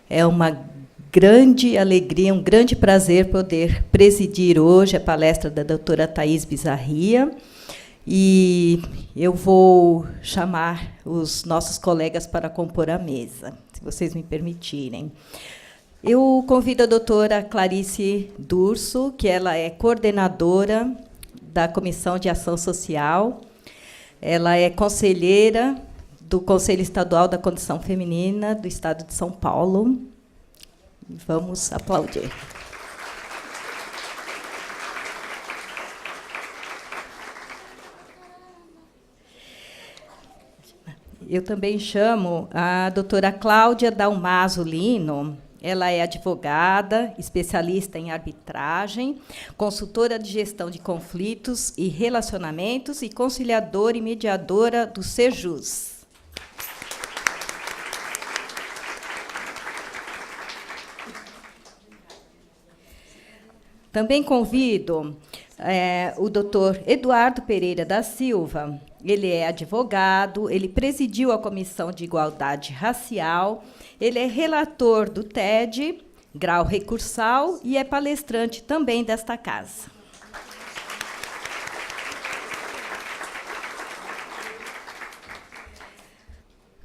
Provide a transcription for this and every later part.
É uma grande alegria, um grande prazer poder presidir hoje a palestra da doutora Thaís Bizarria. E eu vou chamar os nossos colegas para compor a mesa, se vocês me permitirem. Eu convido a doutora Clarice Durso, que ela é coordenadora da Comissão de Ação Social. Ela é conselheira do Conselho Estadual da Condição Feminina do Estado de São Paulo. Vamos aplaudir. Eu também chamo a doutora Cláudia Dalmaso Lino. Ela é advogada, especialista em arbitragem, consultora de gestão de conflitos e relacionamentos e conciliadora e mediadora do Sejus. Também convido o doutor Eduardo Pereira da Silva. Ele é advogado, ele presidiu a Comissão de Igualdade Racial, ele é relator do TED, grau recursal, e é palestrante também desta casa.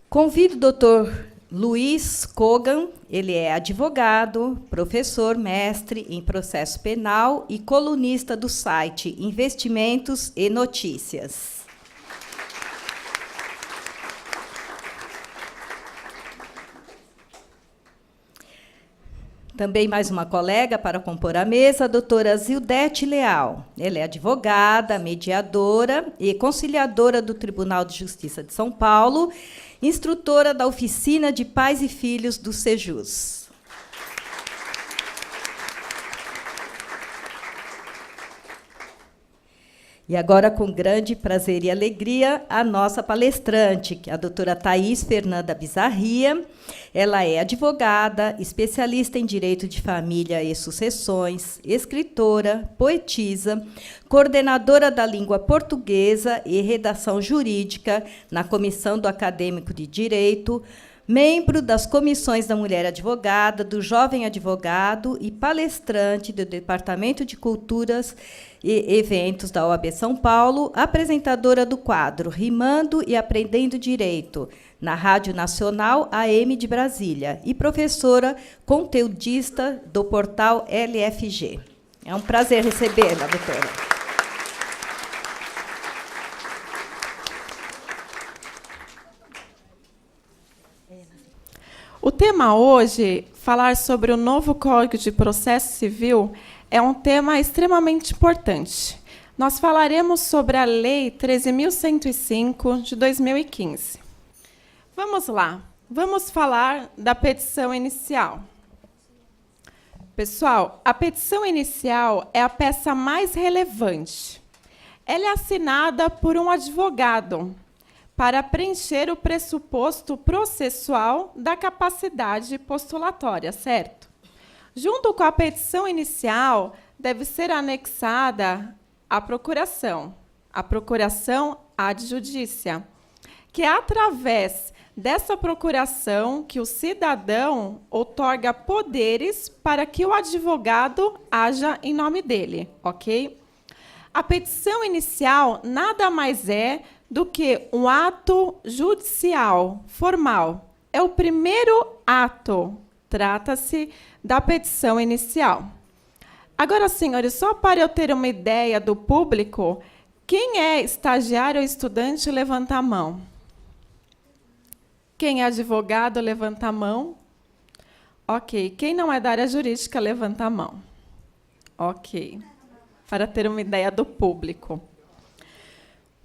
Convido o doutor Luiz Kogan. Ele é advogado, professor, mestre em processo penal e colunista do site Investimentos e Notícias. Também mais uma colega para compor a mesa, a doutora Zildete Leal. Ela é advogada, mediadora e conciliadora do Tribunal de Justiça de São Paulo, instrutora da Oficina de Pais e Filhos do Sejus. E agora, com grande prazer e alegria, a nossa palestrante, a doutora Thaís Fernanda Bizarria. Ela é advogada, especialista em direito de família e sucessões, escritora, poetisa, coordenadora da língua portuguesa e redação jurídica na Comissão do Acadêmico de Direito, membro das comissões da Mulher Advogada, do Jovem Advogado e palestrante do Departamento de Culturas e Eventos da OAB São Paulo, apresentadora do quadro Rimando e Aprendendo Direito, na Rádio Nacional AM de Brasília, e professora conteudista do portal LFG. É um prazer recebê-la, doutora. O tema hoje, falar sobre o novo Código de Processo Civil, é um tema extremamente importante. Nós falaremos sobre a Lei 13.105, de 2015. Vamos lá. Vamos falar da petição inicial. Pessoal, a petição inicial é a peça mais relevante. Ela é assinada por um advogado para preencher o pressuposto processual da capacidade postulatória, certo? Junto com a petição inicial, deve ser anexada a procuração ad judiciam, que é através dessa procuração que o cidadão outorga poderes para que o advogado haja em nome dele, ok? A petição inicial nada mais é do que um ato judicial formal. É o primeiro ato. Trata-se da petição inicial. Agora, senhores, só para eu ter uma ideia do público, quem é estagiário ou estudante, levanta a mão. Quem é advogado, levanta a mão. Ok. Quem não é da área jurídica, levanta a mão. Ok. Para ter uma ideia do público.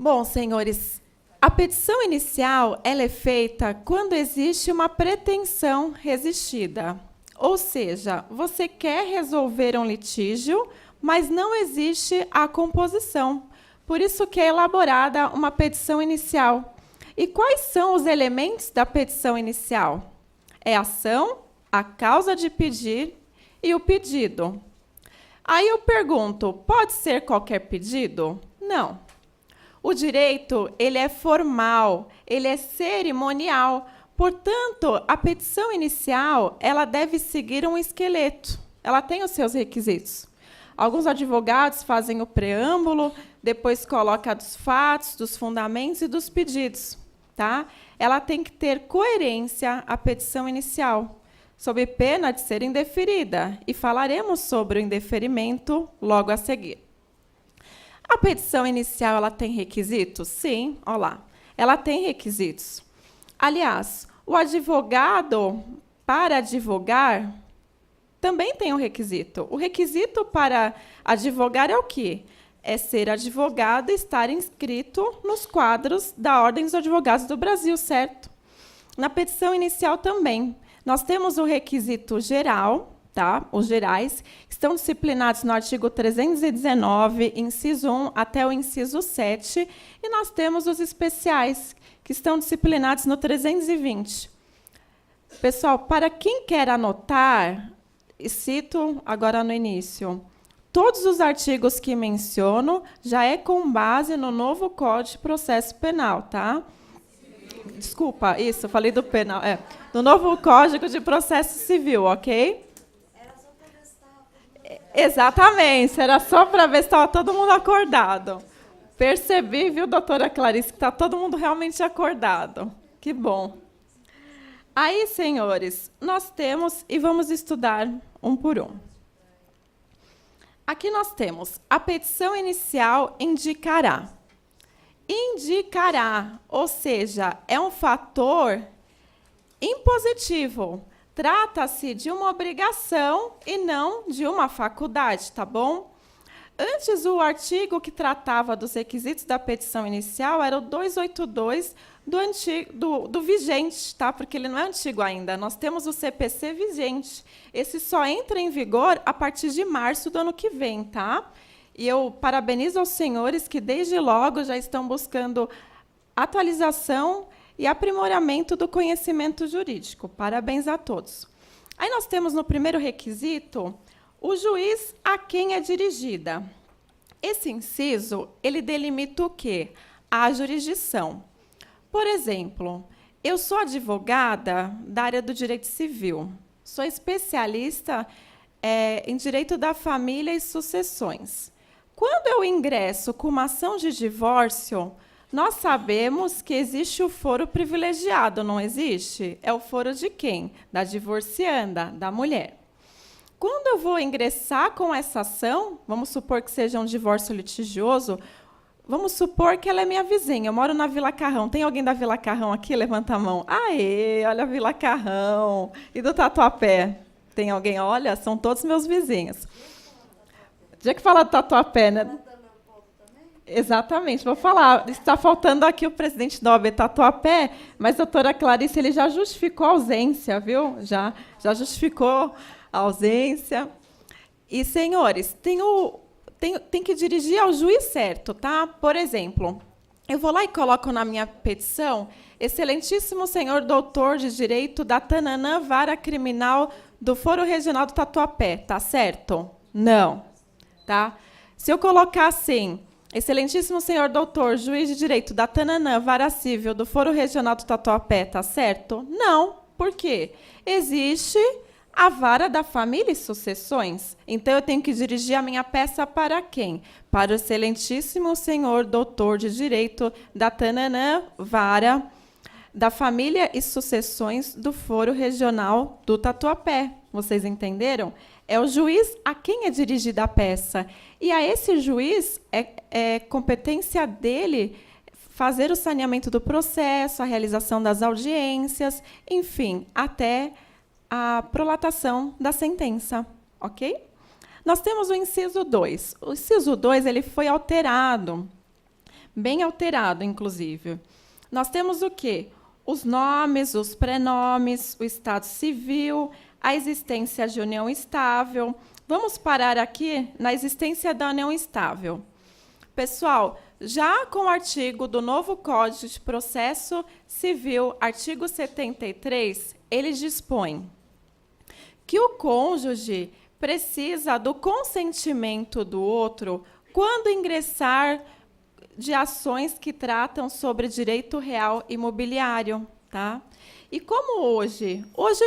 Bom, senhores, a petição inicial ela é feita quando existe uma pretensão resistida. Ou seja, você quer resolver um litígio, mas não existe a composição. Por isso que é elaborada uma petição inicial. E quais são os elementos da petição inicial? É a ação, a causa de pedir e o pedido. Aí eu pergunto, pode ser qualquer pedido? Não. O direito ele é formal, ele é cerimonial, Portanto, a petição inicial, ela deve seguir um esqueleto. Ela tem os seus requisitos. Alguns advogados fazem o preâmbulo, depois colocam dos fatos, dos fundamentos e dos pedidos. Tá? Ela tem que ter coerência à petição inicial, sob pena de ser indeferida. E falaremos sobre o indeferimento logo a seguir. A petição inicial, ela tem requisitos? Sim, olha lá. Ela tem requisitos. Aliás, o advogado, para advogar, também tem um requisito. O requisito para advogar é o quê? É ser advogado e estar inscrito nos quadros da Ordem dos Advogados do Brasil, certo? Na petição inicial também. Nós temos o requisito geral, tá? Os gerais, estão disciplinados no artigo 319, inciso 1 até o inciso 7, e nós temos os especiais, que estão disciplinados no 320. Pessoal, para quem quer anotar, cito agora no início, todos os artigos que menciono já é com base no novo Código de Processo Penal, tá? Desculpa, isso, falei do penal. Do novo Código de Processo Civil, ok? Era só para ver se estava... Exatamente, era só para ver se estava todo mundo acordado. Percebi, viu, doutora Clarice, que está todo mundo realmente acordado. Que bom. Aí, senhores, nós temos, e vamos estudar um por um. Aqui nós temos a petição inicial indicará. Indicará, ou seja, é um fator impositivo. Trata-se de uma obrigação e não de uma faculdade, tá bom? Antes, o artigo que tratava dos requisitos da petição inicial era o 282 do vigente, tá? Porque ele não é antigo ainda. Nós temos o CPC vigente. Esse só entra em vigor a partir de março do ano que vem, tá? E eu parabenizo aos senhores que, desde logo, já estão buscando atualização e aprimoramento do conhecimento jurídico. Parabéns a todos. Aí nós temos, no primeiro requisito, o juiz a quem é dirigida. Esse inciso, ele delimita o quê? A jurisdição. Por exemplo, eu sou advogada da área do direito civil. Sou especialista em direito da família e sucessões. Quando eu ingresso com uma ação de divórcio, nós sabemos que existe o foro privilegiado, não existe? É o foro de quem? Da divorcianda, da mulher. Quando eu vou ingressar com essa ação, vamos supor que seja um divórcio litigioso, vamos supor que ela é minha vizinha, eu moro na Vila Carrão. Tem alguém da Vila Carrão aqui? Levanta a mão. Aê, olha a Vila Carrão. E do Tatuapé? Tem alguém? Olha, são todos meus vizinhos. Tinha que falar do Tatuapé, né? Exatamente, vou falar. Está faltando aqui o presidente da OAB Tatuapé, mas a doutora Clarice ele já justificou a ausência, viu? Já justificou a ausência. E, senhores, tem que dirigir ao juiz certo, tá? Por exemplo, eu vou lá e coloco na minha petição, excelentíssimo senhor doutor de direito da Tananã Vara Criminal do Foro Regional do Tatuapé, tá certo? Não, tá? Se eu colocar assim, excelentíssimo senhor doutor, juiz de direito da Tananã Vara Civil do Foro Regional do Tatuapé, tá certo? Não, por quê? Existe a vara da família e sucessões. Então, eu tenho que dirigir a minha peça para quem? Para o excelentíssimo senhor doutor de direito da Tananã Vara da família e sucessões do Foro Regional do Tatuapé. Vocês entenderam? É o juiz a quem é dirigida a peça. E a esse juiz é competência dele fazer o saneamento do processo, a realização das audiências, enfim, até a prolatação da sentença, ok? Nós temos o inciso 2. O inciso 2 ele foi alterado, bem alterado, inclusive. Nós temos o quê? Os nomes, os prenomes, o estado civil, a existência de união estável. Vamos parar aqui na existência da união estável. Pessoal, já com o artigo do novo Código de Processo Civil, artigo 73, ele dispõe que o cônjuge precisa do consentimento do outro quando ingressar de ações que tratam sobre direito real imobiliário, tá? E como hoje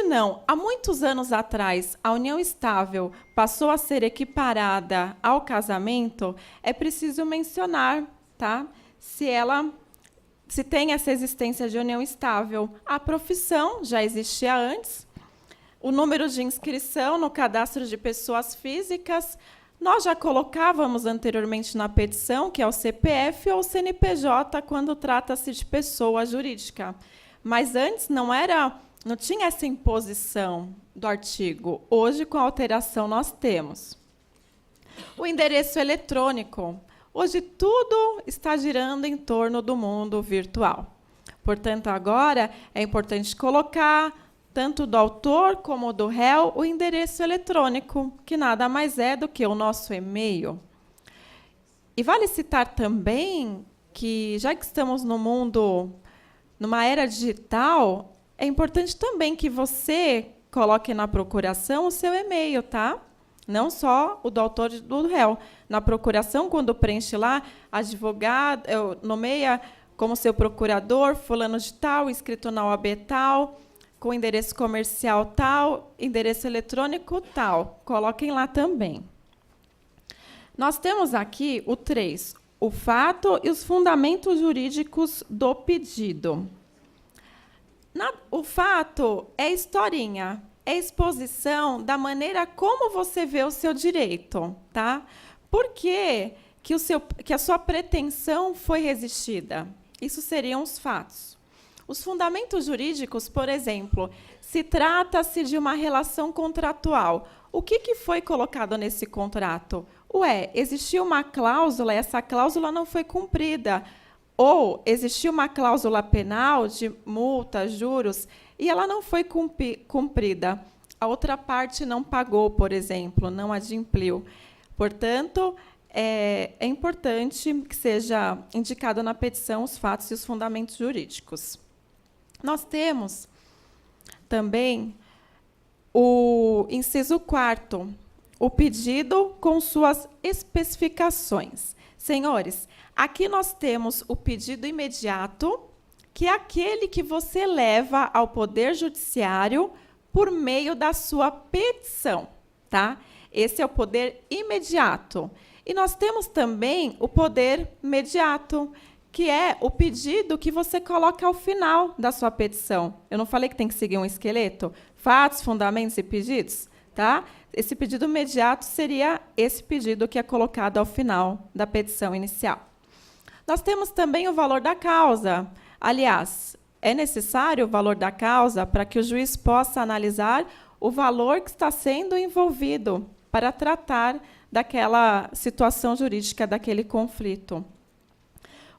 não, há muitos anos atrás, a união estável passou a ser equiparada ao casamento, é preciso mencionar, tá? Se tem essa existência de união estável. A profissão já existia antes, o número de inscrição no cadastro de pessoas físicas, nós já colocávamos anteriormente na petição, que é o CPF ou o CNPJ, quando trata-se de pessoa jurídica. Mas antes não tinha essa imposição do artigo. Hoje, com a alteração, nós temos. O endereço eletrônico. Hoje, tudo está girando em torno do mundo virtual. Portanto, agora é importante colocar, tanto do autor como do réu, o endereço eletrônico, que nada mais é do que o nosso e-mail. E vale citar também que, já que estamos no mundo, numa era digital, é importante também que você coloque na procuração o seu e-mail, tá? Não só o do autor e do réu. Na procuração, quando preenche lá, advogado, nomeia como seu procurador, fulano de tal, inscrito na OAB tal, com endereço comercial tal, endereço eletrônico tal. Coloquem lá também. Nós temos aqui o 3, o fato e os fundamentos jurídicos do pedido. O fato é historinha, é exposição da maneira como você vê o seu direito, tá? Por que a sua pretensão foi resistida? Isso seriam os fatos. Os fundamentos jurídicos, por exemplo, se trata-se de uma relação contratual. O que foi colocado nesse contrato? Existiu uma cláusula e essa cláusula não foi cumprida. Ou existiu uma cláusula penal de multa, juros, e ela não foi cumprida. A outra parte não pagou, por exemplo, não adimpliu. Portanto, é importante que seja indicado na petição os fatos e os fundamentos jurídicos. Nós temos também o inciso 4º, o pedido com suas especificações. Senhores, aqui nós temos o pedido imediato, que é aquele que você leva ao Poder Judiciário por meio da sua petição, tá? Esse é o poder imediato. E nós temos também o poder mediato, que é o pedido que você coloca ao final da sua petição. Eu não falei que tem que seguir um esqueleto? Fatos, fundamentos e pedidos? Tá? Esse pedido imediato seria esse pedido que é colocado ao final da petição inicial. Nós temos também o valor da causa. Aliás, é necessário o valor da causa para que o juiz possa analisar o valor que está sendo envolvido para tratar daquela situação jurídica, daquele conflito.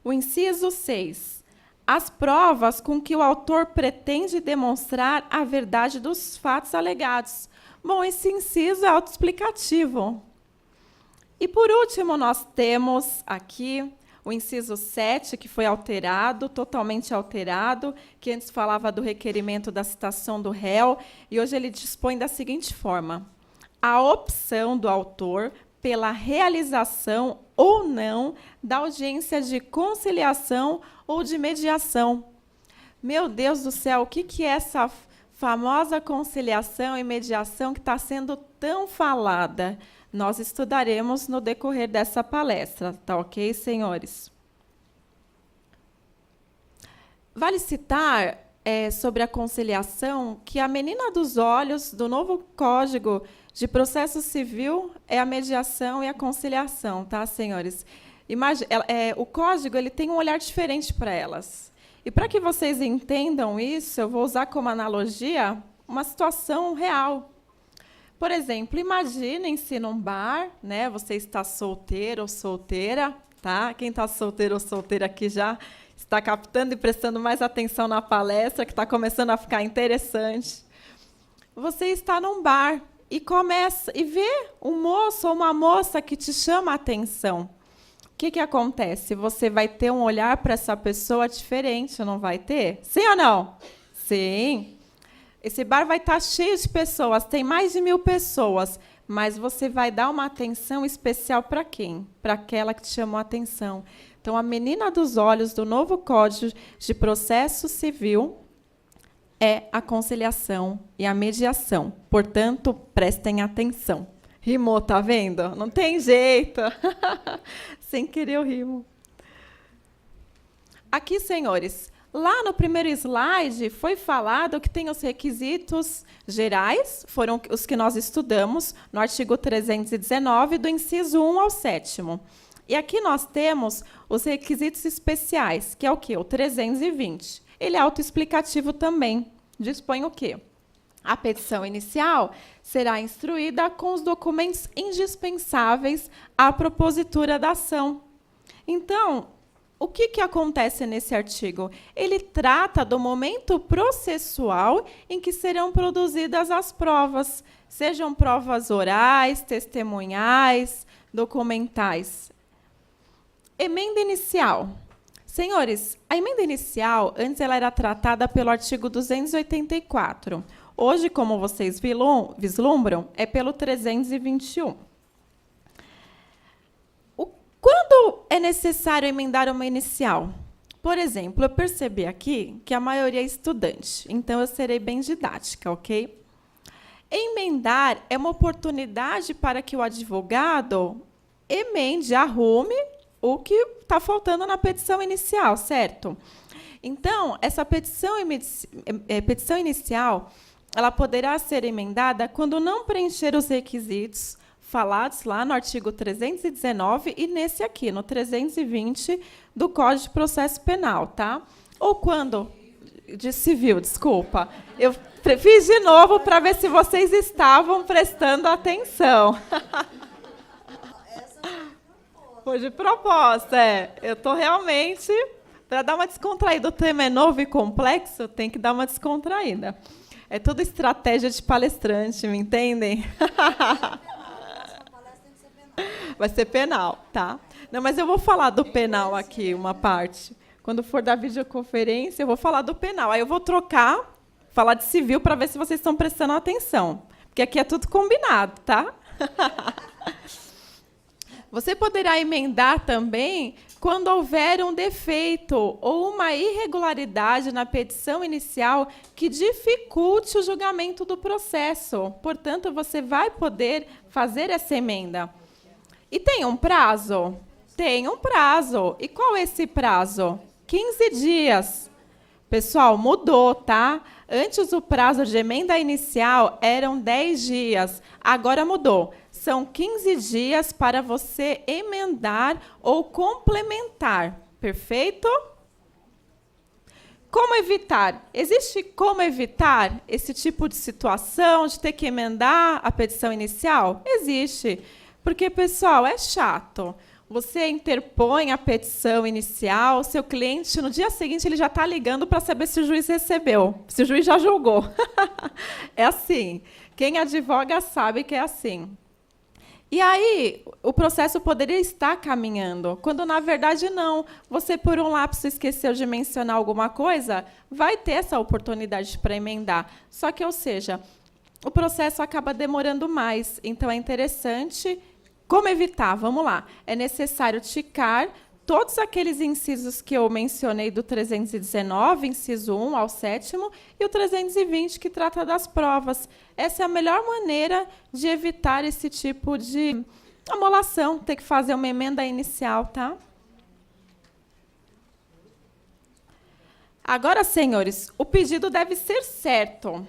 O inciso 6. As provas com que o autor pretende demonstrar a verdade dos fatos alegados. Bom, esse inciso é autoexplicativo. E, por último, nós temos aqui o inciso 7, que foi alterado, totalmente alterado, que antes falava do requerimento da citação do réu, e hoje ele dispõe da seguinte forma: a opção do autor pela realização ou não da audiência de conciliação ou de mediação. Meu Deus do céu, o que é essa famosa conciliação e mediação que está sendo tão falada? Nós estudaremos no decorrer dessa palestra, tá ok, senhores? Vale citar sobre a conciliação que a menina dos olhos do novo Código de Processo Civil é a mediação e a conciliação, tá, senhores? O Código ele tem um olhar diferente para elas. E para que vocês entendam isso, eu vou usar como analogia uma situação real. Por exemplo, imaginem-se num bar, né? Você está solteiro ou solteira, tá? Quem está solteiro ou solteira aqui já está captando e prestando mais atenção na palestra, que está começando a ficar interessante. Você está num bar e começa e vê um moço ou uma moça que te chama a atenção. O que acontece? Você vai ter um olhar para essa pessoa diferente, não vai ter? Sim ou não? Sim. Esse bar vai estar cheio de pessoas, tem mais de 1000 pessoas, mas você vai dar uma atenção especial para quem? Para aquela que te chamou a atenção. Então, a menina dos olhos do novo Código de Processo Civil é a conciliação e a mediação. Portanto, prestem atenção. Rimou, tá vendo? Não tem jeito. Sem querer eu rimo. Aqui, senhores, lá no primeiro slide foi falado que tem os requisitos gerais, foram os que nós estudamos no artigo 319, do inciso 1 ao 7º. E aqui nós temos os requisitos especiais, que é o quê? O 320. Ele é autoexplicativo também. Dispõe o quê? A petição inicial será instruída com os documentos indispensáveis à propositura da ação. Então, o que acontece nesse artigo? Ele trata do momento processual em que serão produzidas as provas, sejam provas orais, testemunhais, documentais. Emenda inicial. Senhores, a emenda inicial, antes ela era tratada pelo artigo 284. Hoje, como vocês vislumbram, é pelo 321. Quando é necessário emendar uma inicial? Por exemplo, eu percebi aqui que a maioria é estudante, então eu serei bem didática, ok? Emendar é uma oportunidade para que o advogado emende, arrume o que está faltando na petição inicial, certo? Então, essa petição inicial, ela poderá ser emendada quando não preencher os requisitos falados lá no artigo 319 e nesse aqui, no 320 do Código de Processo Penal, tá? Ou quando... De civil, desculpa. Eu fiz de novo para ver se vocês estavam prestando atenção. Foi de propósito, é. Eu estou realmente... Para dar uma descontraída, o tema é novo e complexo, tem que dar uma descontraída. É tudo estratégia de palestrante, me entendem? Vai ser penal, tá? Não, mas eu vou falar do penal aqui, uma parte. Quando for da videoconferência, eu vou falar do penal. Aí eu vou trocar, falar de civil, para ver se vocês estão prestando atenção. Porque aqui é tudo combinado, tá? Você poderá emendar também quando houver um defeito ou uma irregularidade na petição inicial que dificulte o julgamento do processo. Portanto, você vai poder fazer essa emenda. E tem um prazo? Tem um prazo. E qual é esse prazo? 15 dias. Pessoal, mudou, tá? Antes o prazo de emenda inicial eram 10 dias. Agora mudou. São 15 dias para você emendar ou complementar. Perfeito? Como evitar? Existe como evitar esse tipo de situação de ter que emendar a petição inicial? Existe. Porque, pessoal, é chato. Você interpõe a petição inicial, seu cliente, no dia seguinte, ele já está ligando para saber se o juiz recebeu, se o juiz já julgou. É assim. Quem advoga sabe que é assim. E aí, o processo poderia estar caminhando, quando, na verdade, não. Você, por um lapso, esqueceu de mencionar alguma coisa, vai ter essa oportunidade para emendar. Só que, ou seja, o processo acaba demorando mais. Então, é interessante... Como evitar? Vamos lá. É necessário ticar todos aqueles incisos que eu mencionei do 319, inciso 1 ao 7º, e o 320, que trata das provas. Essa é a melhor maneira de evitar esse tipo de amolação, ter que fazer uma emenda inicial, tá? Agora, senhores, o pedido deve ser certo.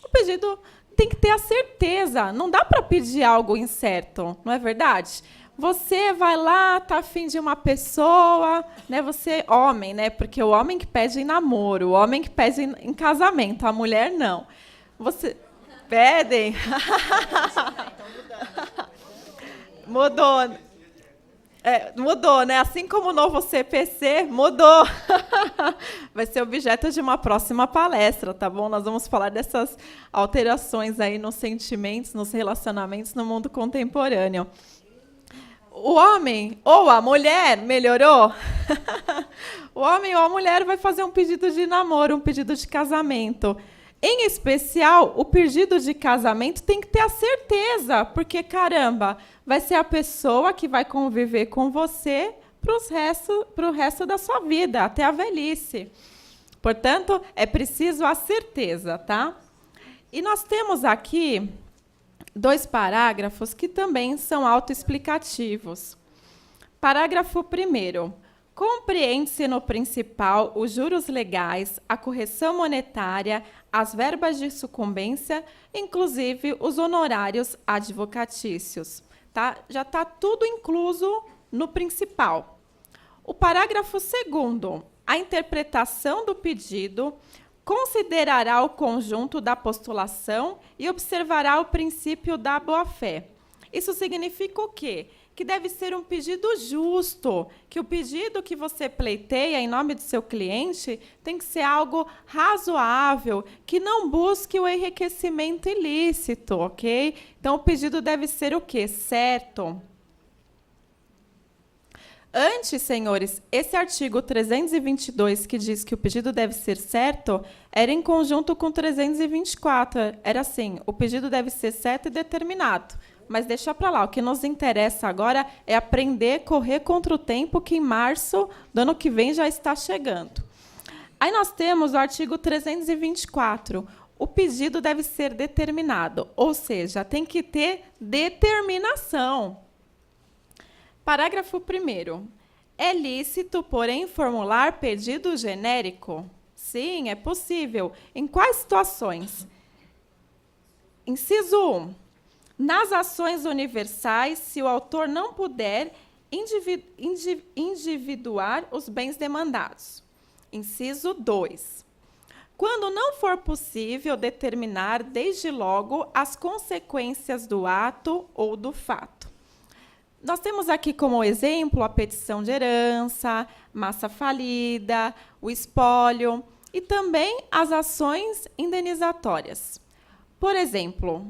O pedido... tem que ter a certeza. Não dá para pedir algo incerto, não é verdade? Você vai lá, está afim de uma pessoa, né? Você, homem, né? Porque o homem que pede em namoro, o homem que pede em casamento, a mulher não. Você pedem. Mudou. Mudou, né? Assim como o novo CPC, mudou. Vai ser objeto de uma próxima palestra, tá bom? Nós vamos falar dessas alterações aí nos sentimentos, nos relacionamentos no mundo contemporâneo. O homem ou a mulher, melhorou? O homem ou a mulher vai fazer um pedido de namoro, um pedido de casamento. Em especial, o pedido de casamento tem que ter a certeza, porque, caramba, vai ser a pessoa que vai conviver com você para o resto da sua vida, até a velhice. Portanto, é preciso a certeza, tá? E nós temos aqui 2 parágrafos que também são autoexplicativos. Parágrafo 1º. Compreende-se no principal os juros legais, a correção monetária, as verbas de sucumbência, inclusive os honorários advocatícios. Tá? Já está tudo incluso no principal. O parágrafo 2º. A interpretação do pedido considerará o conjunto da postulação e observará o princípio da boa-fé. Isso significa o quê? Que deve ser um pedido justo, que o pedido que você pleiteia em nome do seu cliente tem que ser algo razoável, que não busque o enriquecimento ilícito, ok? Então, o pedido deve ser o quê? Certo. Antes, senhores, esse artigo 322, que diz que o pedido deve ser certo, era em conjunto com 324. Era assim, o pedido deve ser certo e determinado. Mas deixa para lá, o que nos interessa agora é aprender a correr contra o tempo, que em março do ano que vem já está chegando. Aí nós temos o artigo 324. O pedido deve ser determinado, ou seja, tem que ter determinação. Parágrafo 1º. É lícito, porém, formular pedido genérico? Sim, é possível. Em quais situações? Inciso 1. Nas ações universais, se o autor não puder individuar os bens demandados. Inciso 2. Quando não for possível determinar, desde logo, as consequências do ato ou do fato. Nós temos aqui como exemplo a petição de herança, massa falida, o espólio e também as ações indenizatórias. Por exemplo,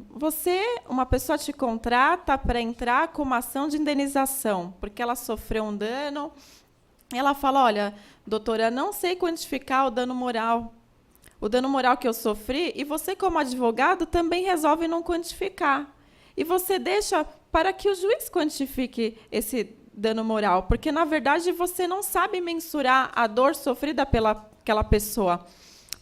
uma pessoa te contrata para entrar com uma ação de indenização, porque ela sofreu um dano. Ela fala, olha, doutora, não sei quantificar o dano moral que eu sofri, e você, como advogado, também resolve não quantificar. E você deixa para que o juiz quantifique esse dano moral, porque, na verdade, você não sabe mensurar a dor sofrida pelaquela pessoa.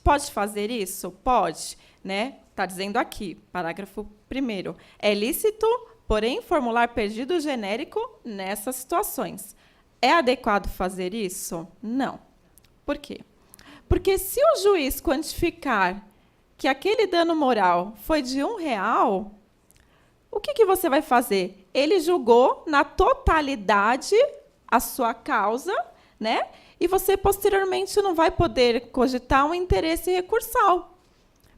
Pode fazer isso? Pode, né? Está dizendo aqui, parágrafo 1º. É lícito, porém, formular pedido genérico nessas situações. É adequado fazer isso? Não. Por quê? Porque se o juiz quantificar que aquele dano moral foi de R$1, o que você vai fazer? Ele julgou na totalidade a sua causa, né? E você, posteriormente, não vai poder cogitar um interesse recursal.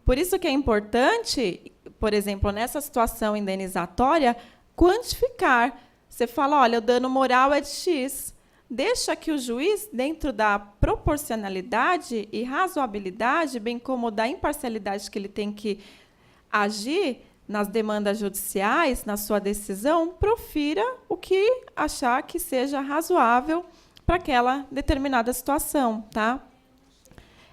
Por isso que é importante, por exemplo, nessa situação indenizatória, quantificar. Você fala, olha, o dano moral é de X. Deixa que o juiz, dentro da proporcionalidade e razoabilidade, bem como da imparcialidade que ele tem que agir nas demandas judiciais, na sua decisão, profira o que achar que seja razoável para aquela determinada situação, tá?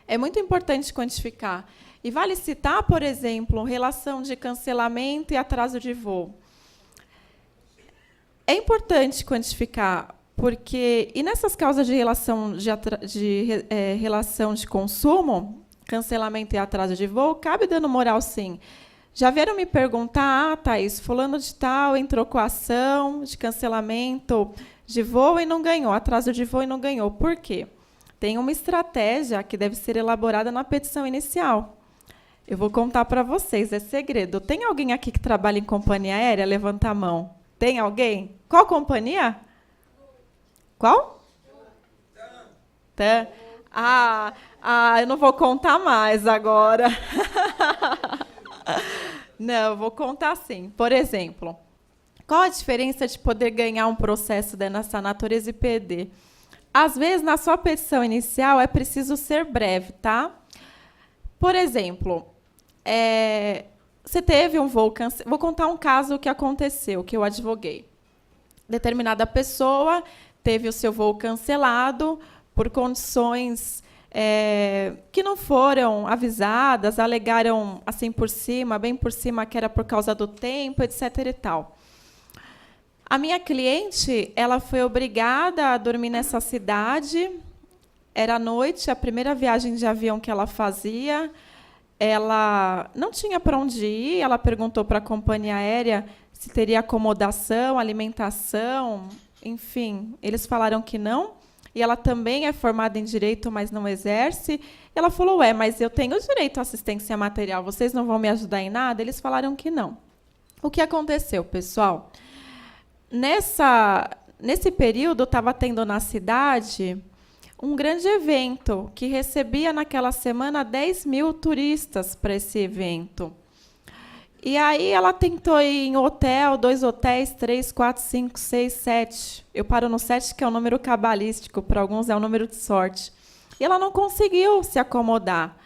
É muito importante quantificar. E vale citar, por exemplo, relação de cancelamento e atraso de voo. É importante quantificar, porque, e nessas causas de relação de consumo, cancelamento e atraso de voo, cabe dano moral, sim. Já vieram me perguntar, Thaís, fulano de tal entrou com a ação de cancelamento de voo e não ganhou, atraso de voo e não ganhou. Por quê? Tem uma estratégia que deve ser elaborada na petição inicial. Eu vou contar para vocês, é segredo. Tem alguém aqui que trabalha em companhia aérea? Levanta a mão. Tem alguém? Qual companhia? Qual? TAM. Eu não vou contar mais agora. Não, eu vou contar sim. Por exemplo, qual a diferença de poder ganhar um processo dessa natureza e perder? Às vezes, na sua petição inicial, é preciso ser breve, tá? Por exemplo, você teve um voo cancelado. Vou contar um caso que aconteceu, que eu advoguei. Determinada pessoa teve o seu voo cancelado por condições que não foram avisadas, alegaram assim por cima, bem por cima, que era por causa do tempo, etc. e tal. A minha cliente, ela foi obrigada a dormir nessa cidade, era à noite, a primeira viagem de avião que ela fazia. Ela não tinha para onde ir, ela perguntou para a companhia aérea se teria acomodação, alimentação, enfim. Eles falaram que não. E ela também é formada em Direito, mas não exerce. Ela falou, mas eu tenho direito à assistência material, vocês não vão me ajudar em nada? Eles falaram que não. O que aconteceu, pessoal? Nesse período, estava tendo na cidade um grande evento que recebia, naquela semana, 10 mil turistas para esse evento. E aí ela tentou ir em hotel, 2 hotéis, 3, 4, 5, 6, 7. Eu paro no 7, que é um número cabalístico, para alguns é um número de sorte. E ela não conseguiu se acomodar.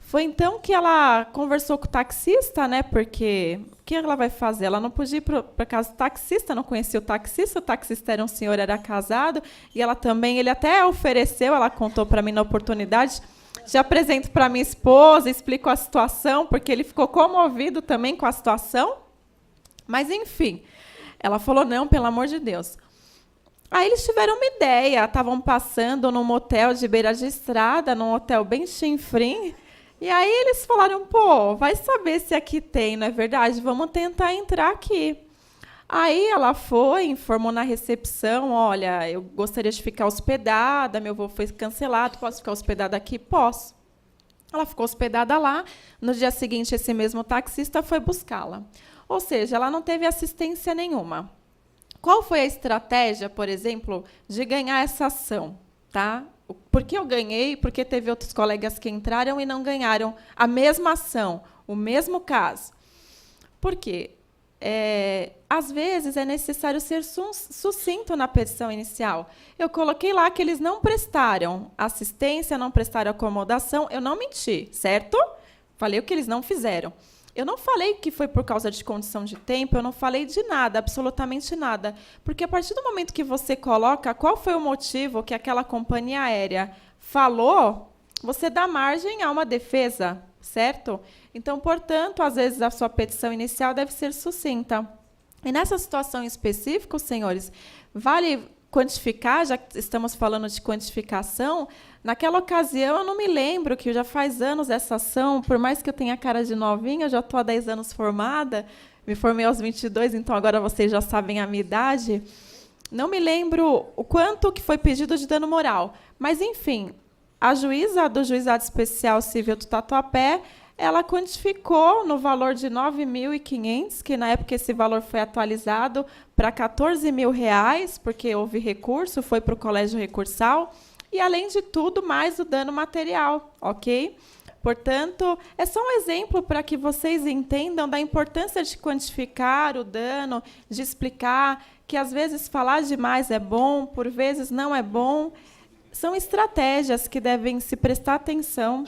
Foi então que ela conversou com o taxista, né? Porque o que ela vai fazer? Ela não podia ir para casa do taxista, não conhecia o taxista era um senhor, era casado, e ela também, ele até ofereceu, ela contou para mim na oportunidade, já apresento para minha esposa, explico a situação, porque ele ficou comovido também com a situação. Mas, enfim, ela falou, não, pelo amor de Deus. Aí eles tiveram uma ideia, estavam passando num motel de beira de estrada, num hotel bem chinfrim, e aí eles falaram, vai saber se aqui tem, não é verdade? Vamos tentar entrar aqui. Aí ela foi, informou na recepção, olha, eu gostaria de ficar hospedada, meu voo foi cancelado, posso ficar hospedada aqui? Posso. Ela ficou hospedada lá, no dia seguinte esse mesmo taxista foi buscá-la. Ou seja, ela não teve assistência nenhuma. Qual foi a estratégia, por exemplo, de ganhar essa ação? Tá? Por que eu ganhei? Porque teve outros colegas que entraram e não ganharam a mesma ação, o mesmo caso. Por quê? Às vezes é necessário ser sucinto na petição inicial. Eu coloquei lá que eles não prestaram assistência, não prestaram acomodação. Eu não menti, certo? Falei o que eles não fizeram. Eu não falei que foi por causa de condição de tempo, eu não falei de nada, absolutamente nada. Porque a partir do momento que você coloca qual foi o motivo que aquela companhia aérea falou, você dá margem a uma defesa, certo? Então, portanto, às vezes a sua petição inicial deve ser sucinta. E nessa situação em específico, senhores, vale quantificar, já que estamos falando de quantificação, naquela ocasião eu não me lembro, que já faz anos essa ação, por mais que eu tenha cara de novinha, eu já estou há 10 anos formada, me formei aos 22, então agora vocês já sabem a minha idade. Não me lembro o quanto que foi pedido de dano moral, mas, enfim, a juíza do Juizado Especial Civil do Tatuapé, ela quantificou no valor de R$ 9.500, que na época esse valor foi atualizado para R$ 14.000, porque houve recurso, foi para o colégio recursal, e, além de tudo, mais o dano material, ok? Portanto, é só um exemplo para que vocês entendam da importância de quantificar o dano, de explicar que, às vezes, falar demais é bom, por vezes não é bom. São estratégias que devem se prestar atenção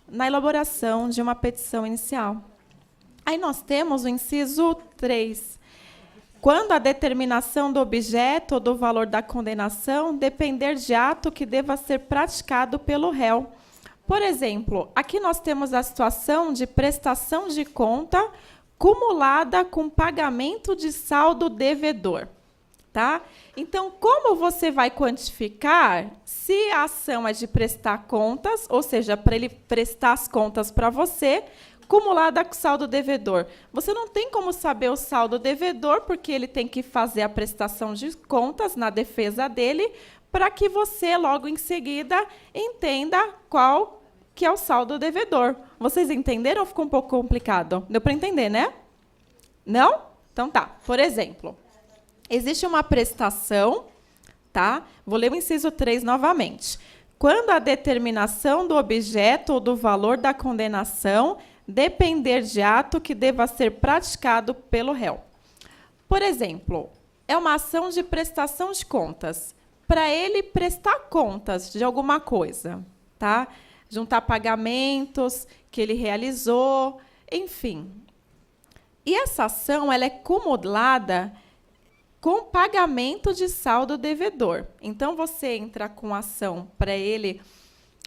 na elaboração de uma petição inicial. Aí nós temos o inciso 3. Quando a determinação do objeto ou do valor da condenação depender de ato que deva ser praticado pelo réu. Por exemplo, aqui nós temos a situação de prestação de conta cumulada com pagamento de saldo devedor. Tá? Então, como você vai quantificar se a ação é de prestar contas, ou seja, para ele prestar as contas para você, cumulada com saldo devedor? Você não tem como saber o saldo devedor, porque ele tem que fazer a prestação de contas na defesa dele, para que você, logo em seguida, entenda qual que é o saldo devedor. Vocês entenderam ou ficou um pouco complicado? Deu para entender, né? Não? Então tá. Por exemplo, existe uma prestação, tá? Vou ler o inciso 3 novamente. Quando a determinação do objeto ou do valor da condenação depender de ato que deva ser praticado pelo réu. Por exemplo, é uma ação de prestação de contas. Para ele prestar contas de alguma coisa, tá? Juntar pagamentos que ele realizou, enfim. E essa ação ela é cumulada com pagamento de saldo devedor. Então, você entra com ação para ele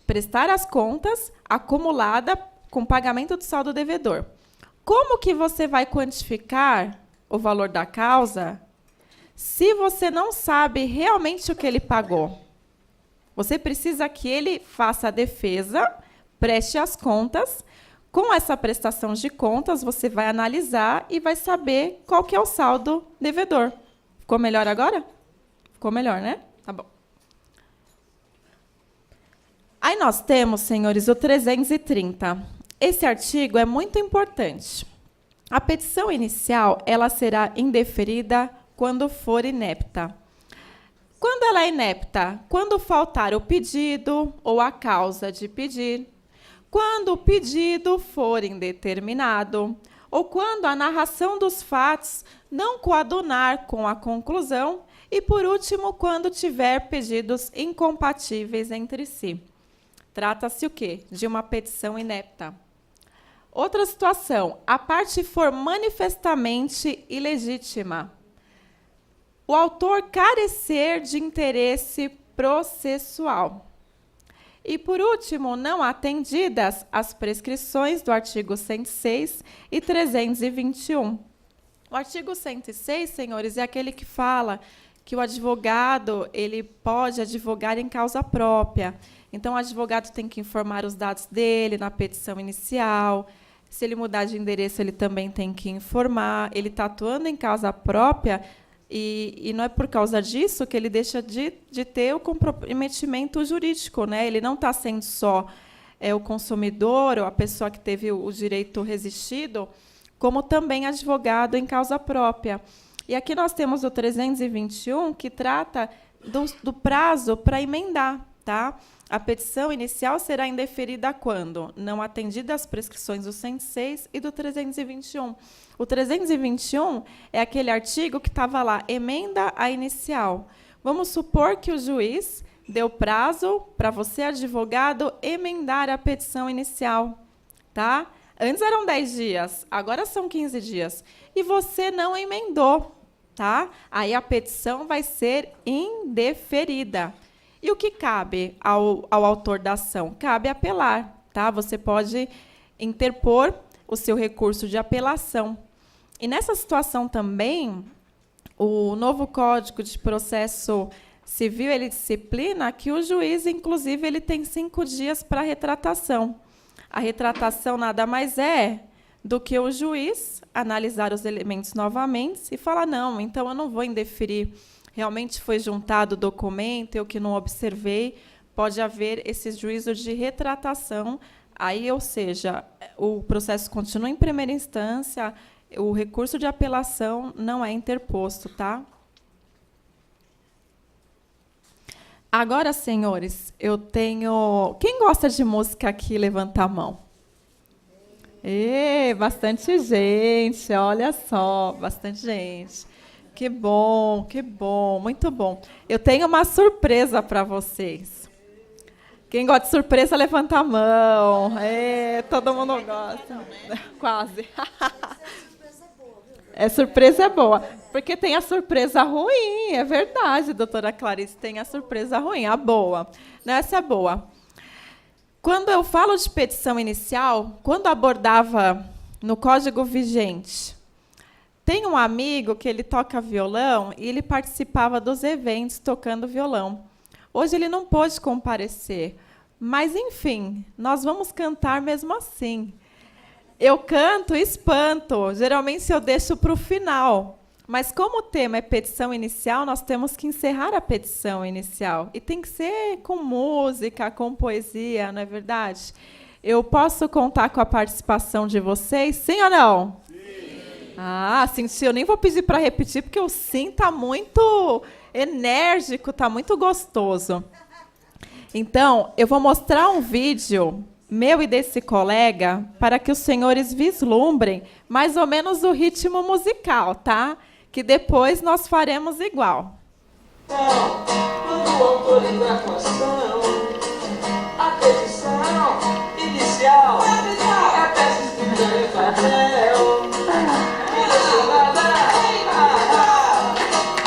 prestar as contas acumulada com pagamento de saldo devedor. Como que você vai quantificar o valor da causa se você não sabe realmente o que ele pagou? Você precisa que ele faça a defesa, preste as contas. Com essa prestação de contas, você vai analisar e vai saber qual que é o saldo devedor. Ficou melhor agora? Ficou melhor, né? Tá bom. Aí nós temos, senhores, o 330. Esse artigo é muito importante. A petição inicial, ela será indeferida quando for inepta. Quando ela é inepta? Quando faltar o pedido ou a causa de pedir. Quando o pedido for indeterminado. Ou quando a narração dos fatos não coadunar com a conclusão. E, por último, quando tiver pedidos incompatíveis entre si. Trata-se o quê? De uma petição inepta. Outra situação, a parte for manifestamente ilegítima. O autor carecer de interesse processual. E, por último, não atendidas as prescrições do artigo 106 e 321. O artigo 106, senhores, é aquele que fala que o advogado ele pode advogar em causa própria. Então, o advogado tem que informar os dados dele na petição inicial. Se ele mudar de endereço, ele também tem que informar. Ele está atuando em causa própria e não é por causa disso que ele deixa de ter o comprometimento jurídico, né? Ele não está sendo só o consumidor ou a pessoa que teve o direito resistido, como também advogado em causa própria. E aqui nós temos o 321, que trata do prazo para emendar, tá? A petição inicial será indeferida quando? Não atendidas as prescrições do 106 e do 321. O 321 é aquele artigo que estava lá, emenda a inicial. Vamos supor que o juiz deu prazo para você, advogado, emendar a petição inicial. Tá? Antes eram 10 dias, agora são 15 dias. E você não emendou. Tá? Aí a petição vai ser indeferida. E o que cabe ao autor da ação? Cabe apelar. Tá? Você pode interpor o seu recurso de apelação. E nessa situação também, o novo Código de Processo Civil, ele disciplina que o juiz, inclusive, ele tem 5 dias para retratação. A retratação nada mais é do que o juiz analisar os elementos novamente e falar, não, então eu não vou indeferir. Realmente foi juntado o documento, eu que não observei, pode haver esse juízo de retratação. Aí, ou seja, o processo continua em primeira instância, o recurso de apelação não é interposto, tá? Agora, senhores, eu tenho... Quem gosta de música aqui, levanta a mão. Bastante gente, olha só, bastante gente. Que bom, muito bom. Eu tenho uma surpresa para vocês. Quem gosta de surpresa, levanta a mão. Todo mundo gosta. Quase. Surpresa é boa. Porque tem a surpresa ruim, é verdade, doutora Clarice, tem a surpresa ruim, a boa. Essa é boa. Quando eu falo de petição inicial, quando abordava no Código vigente, tem um amigo que ele toca violão e ele participava dos eventos tocando violão. Hoje ele não pôde comparecer, mas, enfim, nós vamos cantar mesmo assim. Eu canto e espanto, geralmente eu deixo para o final. Mas como o tema é petição inicial, nós temos que encerrar a petição inicial. E tem que ser com música, com poesia, não é verdade? Eu posso contar com a participação de vocês, sim ou não? Sim. Sim, eu nem vou pedir para repetir, porque o sim está muito enérgico, está muito gostoso. Então, eu vou mostrar um vídeo meu e desse colega para que os senhores vislumbrem mais ou menos o ritmo musical, tá? Que depois nós faremos igual. Quando autoriza a atuação, a petição inicial é a peça escrita em papel, direcionada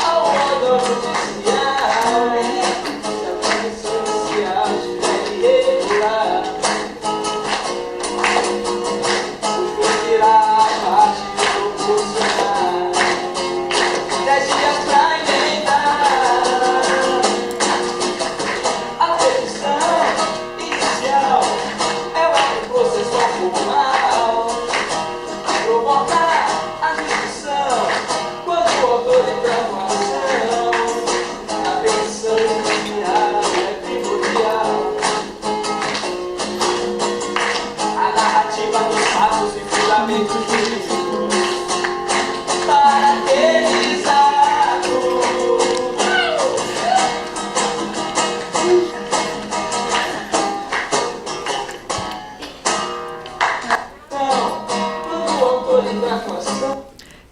ao órgão judicial, se a petição inicial estiver irregular, o juiz irá a parte proporcionar 10 dias pra emendar a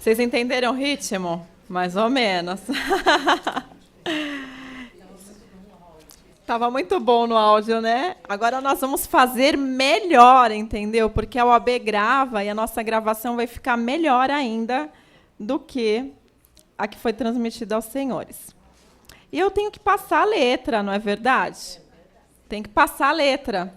Vocês entenderam o ritmo? Mais ou menos. Tava muito bom no áudio, né? Agora nós vamos fazer melhor, entendeu? Porque a OAB grava e a nossa gravação vai ficar melhor ainda do que a que foi transmitida aos senhores. E eu tenho que passar a letra, não é verdade? Tem que passar a letra.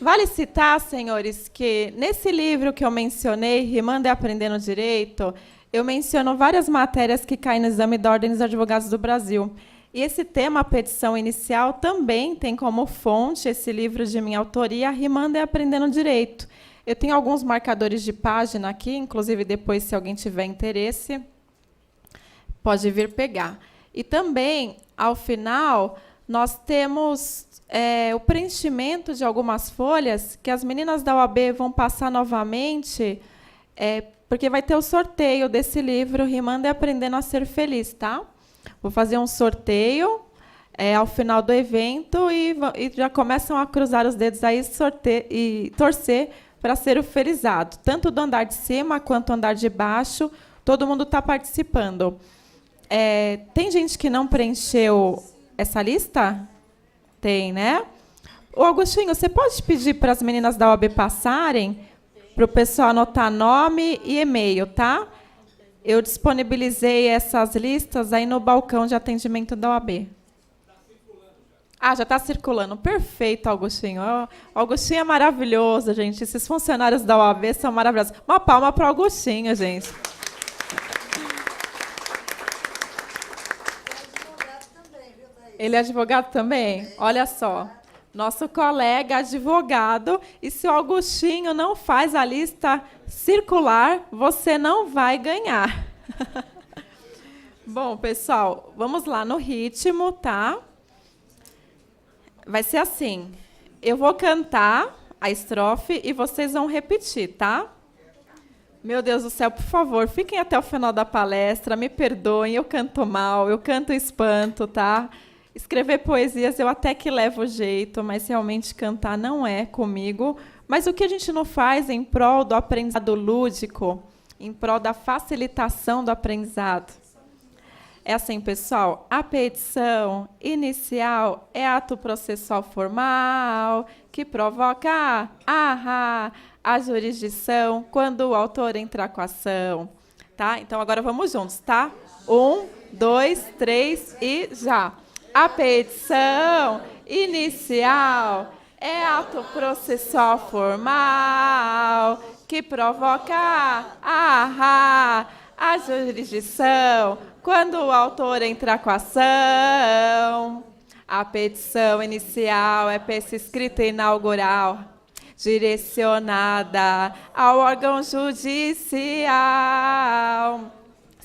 Vale citar, senhores, que nesse livro que eu mencionei, Rimando e Aprendendo Direito, eu menciono várias matérias que caem no exame da Ordem dos Advogados do Brasil. E esse tema, a petição inicial, também tem como fonte esse livro de minha autoria, Rimando e Aprendendo Direito. Eu tenho alguns marcadores de página aqui, inclusive depois, se alguém tiver interesse, pode vir pegar. E também, ao final, nós temos o preenchimento de algumas folhas que as meninas da OAB vão passar novamente, porque vai ter o sorteio desse livro, Rimando e Aprendendo a Ser Feliz, tá? Vou fazer um sorteio ao final do evento e já começam a cruzar os dedos aí e torcer para ser o felizado. Tanto do andar de cima quanto do andar de baixo, todo mundo está participando. Tem gente que não preencheu essa lista? Tem, né? Ô, Agostinho, você pode pedir para as meninas da OAB passarem, para o pessoal anotar nome e e-mail, tá? Eu disponibilizei essas listas aí no balcão de atendimento da OAB. Ah, já está circulando. Perfeito, Augustinho. O Augustinho é maravilhoso, gente. Esses funcionários da OAB são maravilhosos. Uma palma para o Augustinho, gente. Ele é advogado também? Olha só. Nosso colega advogado. E se o Augustinho não faz a lista circular, você não vai ganhar. Bom, pessoal, vamos lá no ritmo, tá? Vai ser assim. Eu vou cantar a estrofe e vocês vão repetir, tá? Meu Deus do céu, por favor, fiquem até o final da palestra, me perdoem, eu canto mal, eu canto espanto, tá? Escrever poesias eu até que levo jeito, mas realmente cantar não é comigo. Mas o que a gente não faz em prol do aprendizado lúdico, em prol da facilitação do aprendizado? É assim, pessoal, a petição inicial é ato processual formal que provoca a jurisdição quando o autor entrar com a ação. Tá? Então, agora vamos juntos, tá? 1, 2, 3 e já! A petição inicial é ato processual formal que provoca a jurisdição quando o autor entrar com a ação. A petição inicial é peça escrita inaugural direcionada ao órgão judicial.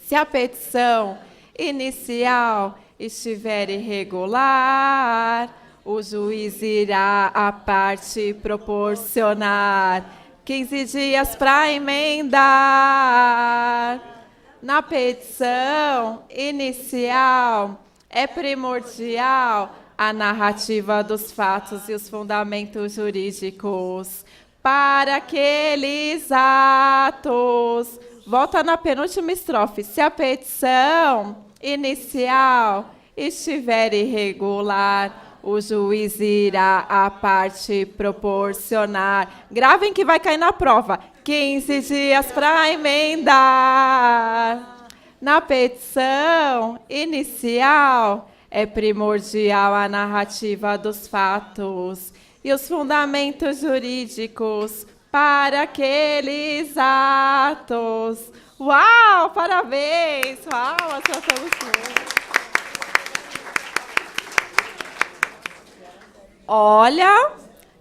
Se a petição inicial estiver irregular, o juiz irá à parte proporcionar 15 dias para emendar. Na petição inicial é primordial a narrativa dos fatos e os fundamentos jurídicos para aqueles atos. Volta na penúltima estrofe. Se a petição inicial estiver irregular, o juiz irá à parte proporcionar. Gravem que vai cair na prova. 15 dias para emendar. Na petição inicial é primordial a narrativa dos fatos e os fundamentos jurídicos para aqueles atos. Uau, parabéns! Uau, acertamos muito. Olha,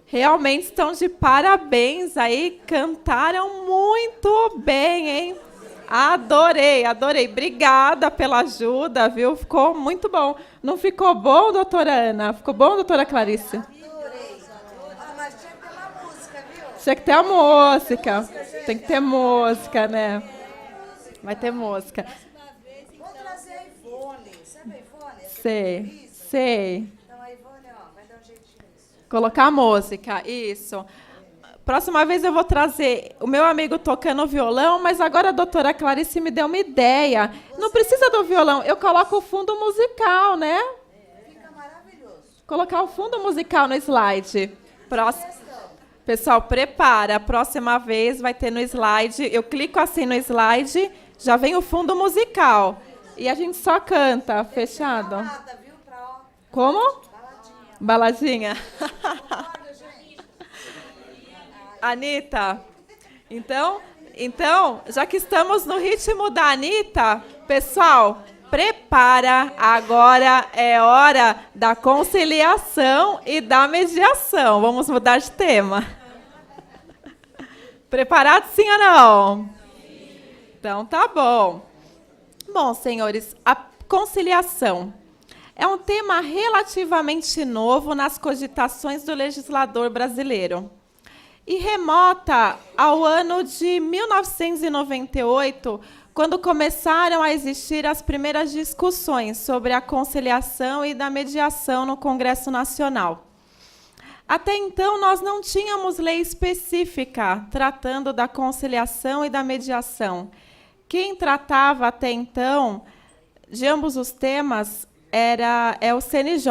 realmente estão de parabéns aí, cantaram muito bem, hein? Adorei, adorei. Obrigada pela ajuda, viu? Ficou muito bom. Não ficou bom, doutora Ana? Ficou bom, doutora Clarice? Adorei. Mas tinha que ter uma música, viu? Tinha que ter a música. Tem que ter música, né? Vai ter música. Vou trazer a Ivone. Sabe a Ivone? Sei, sei. Então a Ivone, ó, vai dar um jeitinho nisso. Colocar a música, isso. Próxima vez eu vou trazer o meu amigo tocando violão, mas agora a doutora Clarice me deu uma ideia. Não precisa do violão, eu coloco o fundo musical, né? Fica maravilhoso. Colocar o fundo musical no slide. Pessoal, prepara. A próxima vez vai ter no slide. Eu clico assim no slide, já vem o fundo musical. E a gente só canta, fechado. Balada, viu? Como? Baladinha. Anitta, então, já que estamos no ritmo da Anitta, pessoal, prepara, agora é hora da conciliação e da mediação. Vamos mudar de tema. Preparado, sim ou não? Então, tá bom. Bom, senhores, a conciliação é um tema relativamente novo nas cogitações do legislador brasileiro e remota ao ano de 1998, quando começaram a existir as primeiras discussões sobre a conciliação e da mediação no Congresso Nacional. Até então, nós não tínhamos lei específica tratando da conciliação e da mediação. Quem tratava até então de ambos os temas é o CNJ,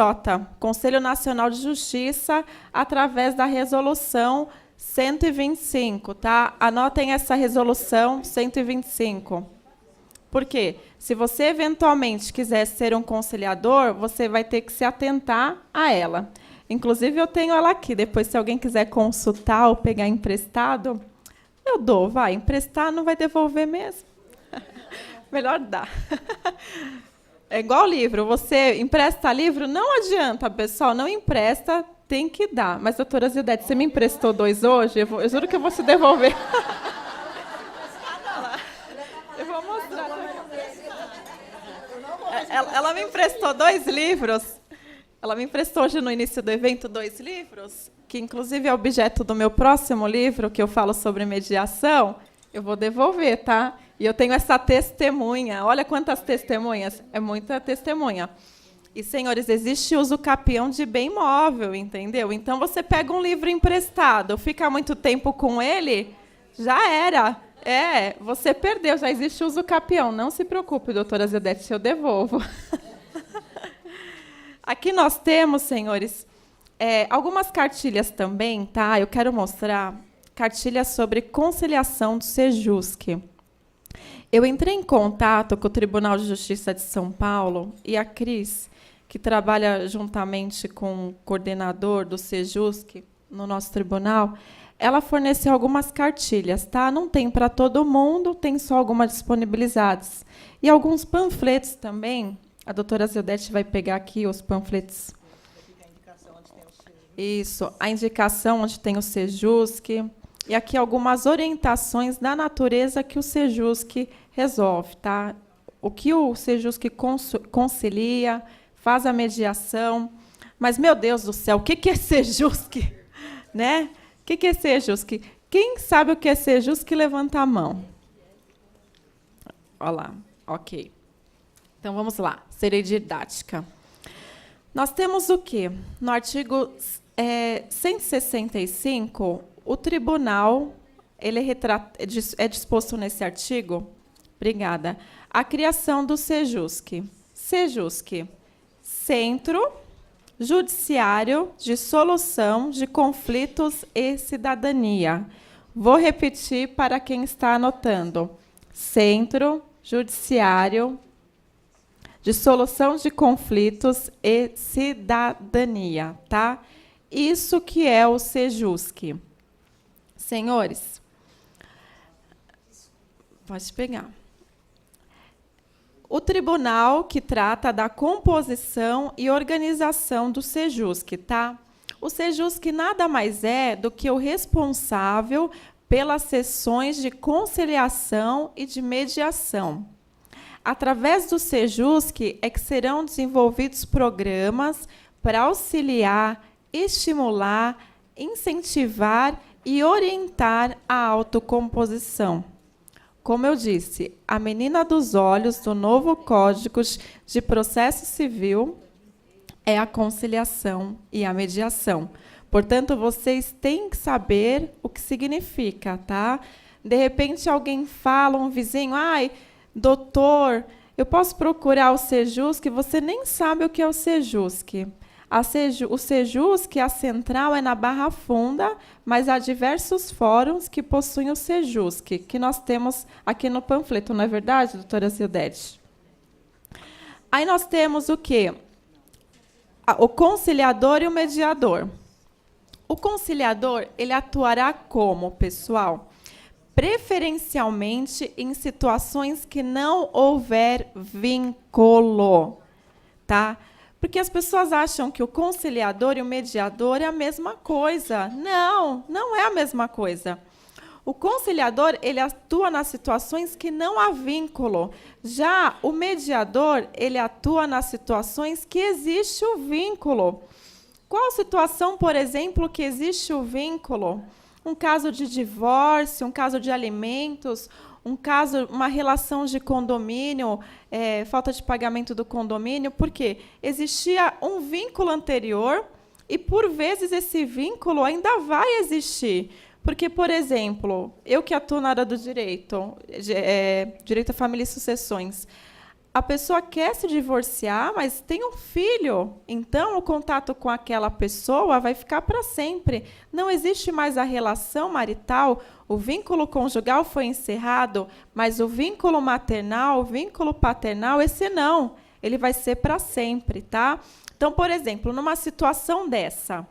Conselho Nacional de Justiça, através da resolução 125, tá? Anotem essa resolução 125. Por quê? Se você eventualmente quiser ser um conciliador, você vai ter que se atentar a ela. Inclusive, eu tenho ela aqui. Depois, se alguém quiser consultar ou pegar emprestado, eu dou. Vai, emprestar não vai devolver mesmo. Melhor dar. É igual livro. Você empresta livro, não adianta, pessoal. Não empresta, tem que dar. Mas, doutora Zildete, você me emprestou 2 hoje? Eu juro que eu vou te devolver. Eu vou mostrar. Ela me emprestou 2 livros. Ela me emprestou hoje no início do evento 2 livros, que inclusive é objeto do meu próximo livro, que eu falo sobre mediação. Eu vou devolver, tá? E eu tenho essa testemunha. Olha quantas testemunhas. É muita testemunha. E, senhores, existe uso capião de bem móvel, entendeu? Então, você pega um livro emprestado, fica muito tempo com ele, já era. Você perdeu, já existe uso capião. Não se preocupe, doutora Zildete, eu devolvo. Aqui nós temos, senhores, algumas cartilhas também, tá? Eu quero mostrar cartilhas sobre conciliação do Sejusc. Eu entrei em contato com o Tribunal de Justiça de São Paulo e a Cris, que trabalha juntamente com o coordenador do Sejusc no nosso tribunal, ela forneceu algumas cartilhas, tá? Não tem para todo mundo, tem só algumas disponibilizadas. E alguns panfletos também. A doutora Zildete vai pegar aqui os panfletos. Isso, a indicação onde tem o Sejusc. E aqui algumas orientações da natureza que o Sejusc resolve, tá? O que o Sejusc concilia, faz a mediação. Mas, meu Deus do céu, o que é Sejusc? Né? O que é Sejusc? Quem sabe o que é Sejusc, levanta a mão. Olha lá, ok. Então, vamos lá, serei didática. Nós temos o quê? No artigo 165, o tribunal, ele é disposto nesse artigo, obrigada, a criação do Sejusc. Sejusc, Centro Judiciário de Solução de Conflitos e Cidadania. Vou repetir para quem está anotando. Centro Judiciário de Solução de Conflitos e Cidadania, tá? Isso que é o Sejusc. Senhores, pode pegar. O tribunal que trata da composição e organização do Sejusc, tá? O Sejusc nada mais é do que o responsável pelas sessões de conciliação e de mediação. Através do Sejusc é que serão desenvolvidos programas para auxiliar, estimular, incentivar e orientar a autocomposição. Como eu disse, a menina dos olhos do novo Código de Processo Civil é a conciliação e a mediação. Portanto, vocês têm que saber o que significa, tá? De repente, alguém fala, um vizinho, ai, doutor, eu posso procurar o Sejusc? Você nem sabe o que é o Sejusc. O Sejusc, a central é na Barra Funda, mas há diversos fóruns que possuem o Sejusc, que nós temos aqui no panfleto, não é verdade, doutora Zildete? Aí nós temos o quê? O conciliador e o mediador. O conciliador, ele atuará como, pessoal? Preferencialmente em situações que não houver vínculo, tá? Porque as pessoas acham que o conciliador e o mediador é a mesma coisa. Não, não é a mesma coisa. O conciliador, ele atua nas situações que não há vínculo. Já o mediador, ele atua nas situações que existe o vínculo. Qual situação, por exemplo, que existe o vínculo? Um caso de divórcio, um caso de alimentos, uma relação de condomínio, falta de pagamento do condomínio, porque existia um vínculo anterior e, por vezes, esse vínculo ainda vai existir. Porque, por exemplo, eu que atuo na área do direito, direito à família e sucessões, a pessoa quer se divorciar, mas tem um filho. Então, o contato com aquela pessoa vai ficar para sempre. Não existe mais a relação marital, o vínculo conjugal foi encerrado, mas o vínculo maternal, o vínculo paternal, esse não. Ele vai ser para sempre, tá? Então, por exemplo, numa situação dessa,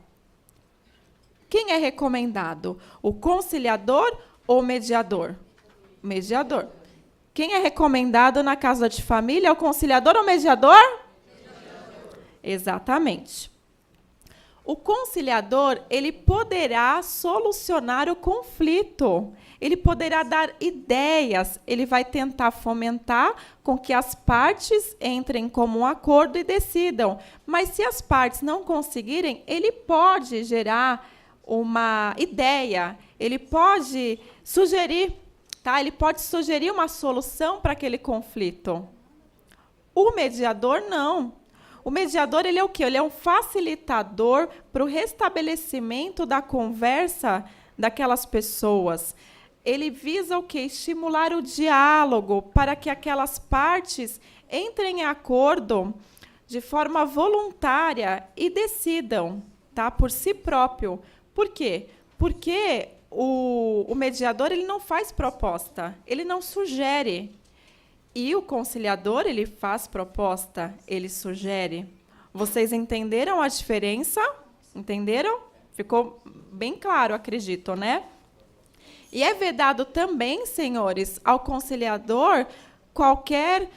quem é recomendado? O conciliador ou o mediador? Mediador. Quem é recomendado na casa de família? O conciliador ou o mediador? Mediador. Exatamente. O conciliador, ele poderá solucionar o conflito. Ele poderá dar ideias. Ele vai tentar fomentar com que as partes entrem em comum acordo e decidam. Mas se as partes não conseguirem, ele pode gerar uma ideia. Ele pode sugerir. Tá? Ele pode sugerir uma solução para aquele conflito. O mediador, não. O mediador, ele é o quê? Ele é um facilitador para o restabelecimento da conversa daquelas pessoas. Ele visa o quê? Estimular o diálogo para que aquelas partes entrem em acordo de forma voluntária e decidam, tá? Por si próprio. Por quê? Porque o mediador, ele não faz proposta, ele não sugere. E o conciliador, ele faz proposta, ele sugere. Vocês entenderam a diferença? Entenderam? Ficou bem claro, acredito, né? E é vedado também, senhores, ao conciliador qualquer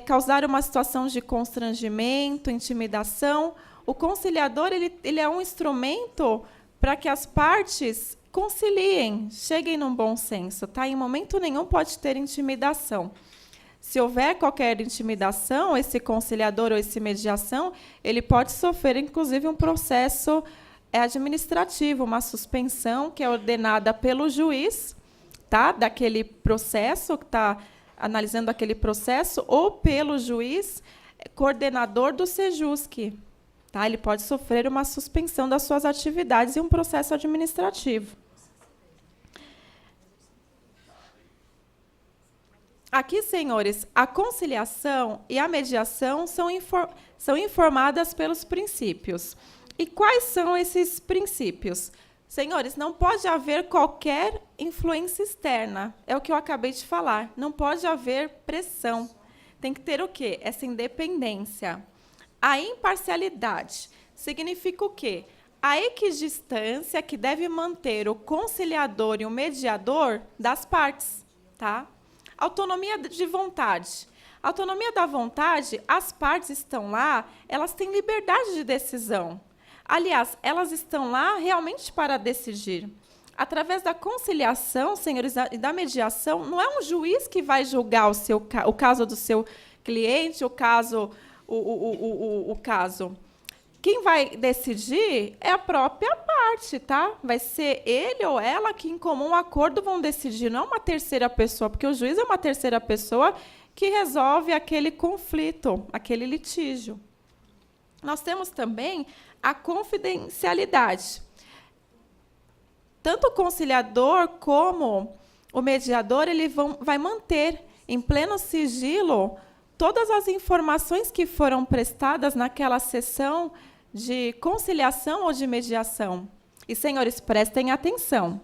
causar uma situação de constrangimento, intimidação. O conciliador, ele é um instrumento para que as partes conciliem, cheguem num bom senso, tá? Em momento nenhum pode ter intimidação. Se houver qualquer intimidação, esse conciliador ou esse mediação, ele pode sofrer, inclusive, um processo administrativo, uma suspensão que é ordenada pelo juiz, tá? Daquele processo, que está analisando aquele processo, ou pelo juiz coordenador do Sejusc. Tá? Ele pode sofrer uma suspensão das suas atividades e um processo administrativo. Aqui, senhores, a conciliação e a mediação são informadas pelos princípios. E quais são esses princípios? Senhores, não pode haver qualquer influência externa. É o que eu acabei de falar. Não pode haver pressão. Tem que ter o quê? Essa independência. A imparcialidade significa o quê? A equidistância que deve manter o conciliador e o mediador das partes. Tá? Autonomia de vontade. Autonomia da vontade, as partes estão lá, elas têm liberdade de decisão. Aliás, elas estão lá realmente para decidir. Através da conciliação, senhores, e da mediação, não é um juiz que vai julgar o caso do seu cliente, o caso. Quem vai decidir é a própria parte, tá? Vai ser ele ou ela que, em comum acordo, vão decidir, não uma terceira pessoa, porque o juiz é uma terceira pessoa que resolve aquele conflito, aquele litígio. Nós temos também a confidencialidade. Tanto o conciliador como o mediador, ele vai manter em pleno sigilo todas as informações que foram prestadas naquela sessão de conciliação ou de mediação. E, senhores, prestem atenção.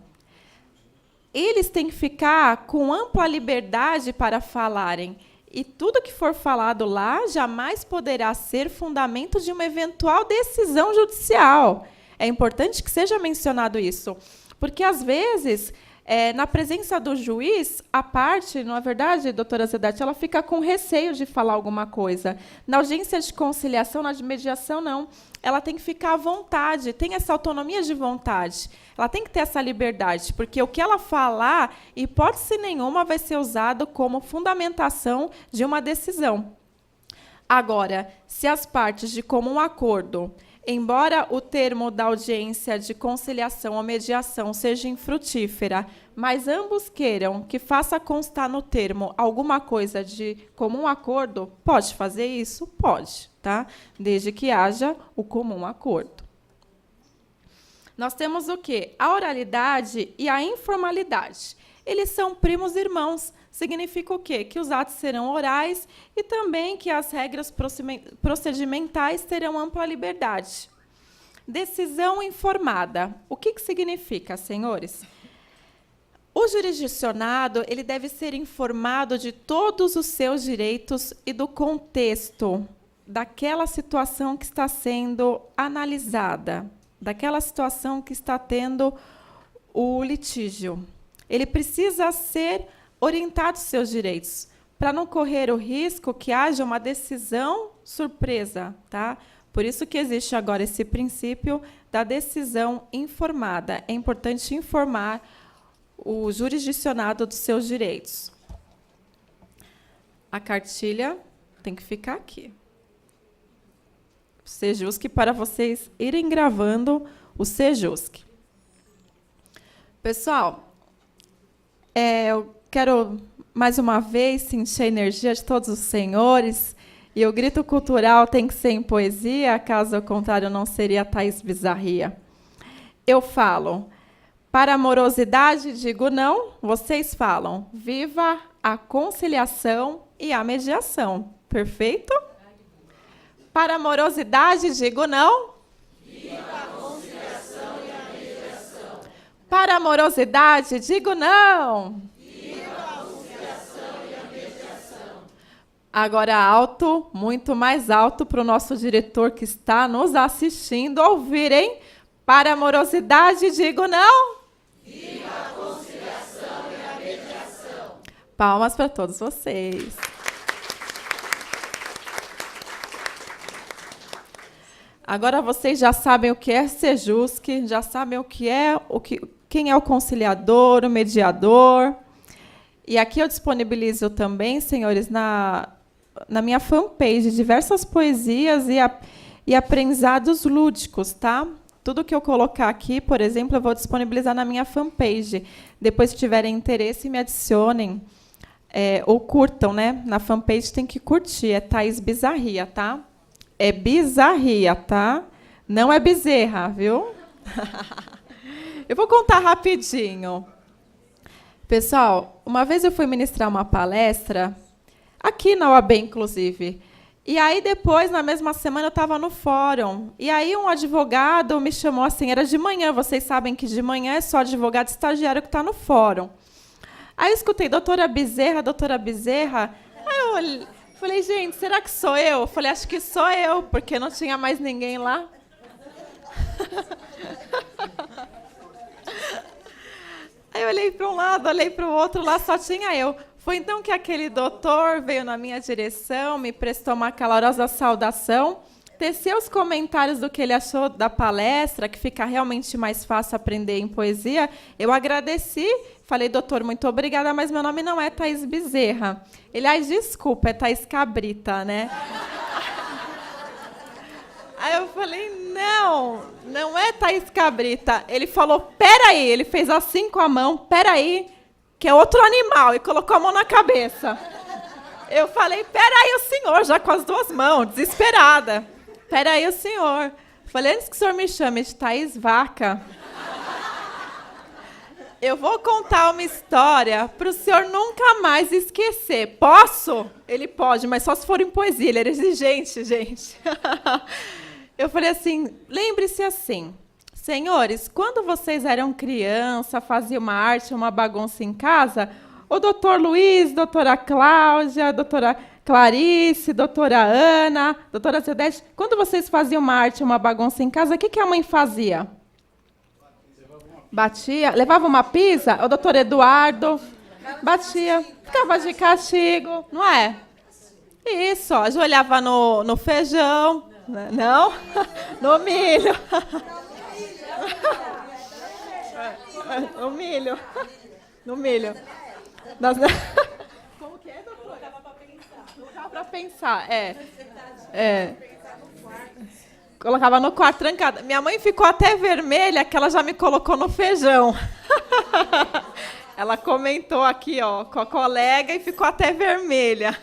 Eles têm que ficar com ampla liberdade para falarem. E tudo que for falado lá jamais poderá ser fundamento de uma eventual decisão judicial. É importante que seja mencionado isso. Porque, às vezes, na presença do juiz, a parte, não é verdade, doutora Zedate, ela fica com receio de falar alguma coisa. Na audiência de conciliação, na de mediação, não. Ela tem que ficar à vontade, tem essa autonomia de vontade. Ela tem que ter essa liberdade, porque o que ela falar, hipótese nenhuma, vai ser usado como fundamentação de uma decisão. Agora, se as partes de comum acordo, embora o termo da audiência de conciliação ou mediação seja infrutífera, mas ambos queiram que faça constar no termo alguma coisa de comum acordo, pode fazer isso? Pode, tá? Desde que haja o comum acordo. Nós temos o quê? A oralidade e a informalidade. Eles são primos irmãos. Significa o quê? Que os atos serão orais e também que as regras procedimentais terão ampla liberdade. Decisão informada. O que significa, senhores? O jurisdicionado ele deve ser informado de todos os seus direitos e do contexto daquela situação que está sendo analisada, daquela situação que está tendo o litígio. Ele precisa ser orientado aos seus direitos, para não correr o risco que haja uma decisão surpresa, tá? Por isso que existe agora esse princípio da decisão informada. É importante informar o jurisdicionado dos seus direitos. A cartilha tem que ficar aqui. Sejusc, para vocês irem gravando o Sejusc. Pessoal, eu quero, mais uma vez, sentir a energia de todos os senhores. E o grito cultural tem que ser em poesia, caso contrário, não seria Thaís Bizarria. Eu falo, para a morosidade, digo não, vocês falam, viva a conciliação e a mediação. Perfeito? Para a morosidade, digo não. Viva a conciliação e a mediação. Para a morosidade, digo não. Agora alto, muito mais alto, para o nosso diretor que está nos assistindo ouvir, hein? Para a morosidade, digo não. Viva a conciliação e a mediação. Palmas para todos vocês. Agora vocês já sabem o que é Sejusc, já sabem quem é o conciliador, o mediador. E aqui eu disponibilizo também, senhores, na minha fanpage, diversas poesias e aprendizados lúdicos, tá? Tudo que eu colocar aqui, por exemplo, eu vou disponibilizar na minha fanpage. Depois, se tiverem interesse, me adicionem ou curtam, né? Na fanpage tem que curtir, é Thaís Bizarria, tá? É Bizarria, tá? Não é Bezerra, viu? Eu vou contar rapidinho. Pessoal, uma vez eu fui ministrar uma palestra, aqui na UAB, inclusive. E aí, depois, na mesma semana, eu estava no fórum. E aí, um advogado me chamou assim, era de manhã, vocês sabem que de manhã é só advogado estagiário que está no fórum. Aí eu escutei, doutora Bezerra. Aí eu falei, gente, será que sou eu? Eu falei, acho que sou eu, porque não tinha mais ninguém lá. Aí eu olhei para um lado, olhei para o outro, lá só tinha eu. Foi então que aquele doutor veio na minha direção, me prestou uma calorosa saudação, teceu os comentários do que ele achou da palestra, que fica realmente mais fácil aprender em poesia. Eu agradeci, falei, doutor, muito obrigada, mas meu nome não é Thaís Bezerra. Ele, desculpa, é Thaís Cabrita, né? Aí eu falei, não é Thaís Cabrita. Ele falou, peraí, ele fez assim com a mão, peraí, que é outro animal, e colocou a mão na cabeça. Eu falei, peraí, o senhor, já com as duas mãos, desesperada. Peraí, o senhor. Falei, antes que o senhor me chame de Thaís Vaca, eu vou contar uma história para o senhor nunca mais esquecer. Posso? Ele pode, mas só se for em poesia. Ele era exigente, gente. Eu falei assim, lembre-se assim, senhores, quando vocês eram criança, faziam uma arte, uma bagunça em casa, o doutor Luiz, doutora Cláudia, doutora Clarice, doutora Ana, doutora Zedete, quando vocês faziam uma arte, uma bagunça em casa, o que a mãe fazia? Batia? Levava uma pizza? O doutor Eduardo batia, ficava de castigo, não é? Isso, ó, ajoelhava no feijão, não? No milho. No milho. No milho. Como que é, doutora? Não dava para pensar. Colocava no quarto trancada. Minha mãe ficou até vermelha, que ela já me colocou no feijão. Ela comentou aqui, ó, com a colega e ficou até vermelha.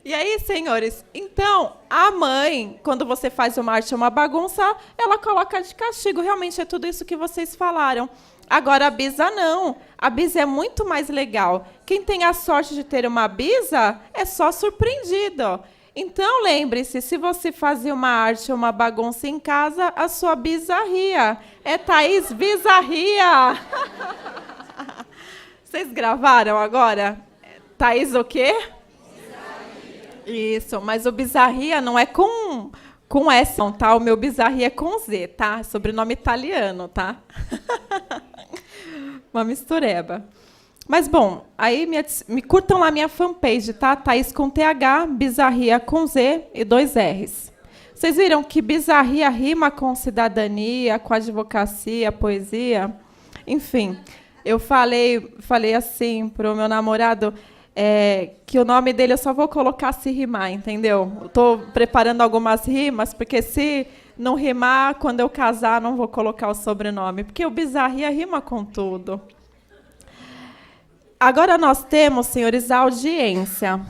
E aí, senhores, então, a mãe, quando você faz uma arte ou uma bagunça, ela coloca de castigo. Realmente é tudo isso que vocês falaram. Agora, a bisa não. A bisa é muito mais legal. Quem tem a sorte de ter uma bisa é só surpreendido. Então, lembre-se, se você fazia uma arte ou uma bagunça em casa, a sua bisa ria. É Thaís Bizarria. Vocês gravaram agora? Thaís o quê? Isso, mas o Bizarria não é com S, não, tá? O meu Bizarria é com Z, tá? Sobrenome italiano, tá? Uma mistureba. Mas, bom, aí me curtam lá minha fanpage, tá? Thaís com TH, Bizarria com Z e 2 R's. Vocês viram que Bizarria rima com cidadania, com advocacia, poesia? Enfim, eu falei assim para o meu namorado... que o nome dele eu só vou colocar se rimar, entendeu? Estou preparando algumas rimas, porque se não rimar, quando eu casar, não vou colocar o sobrenome, porque o Bizarria rima com tudo. Agora nós temos, senhores, a audiência.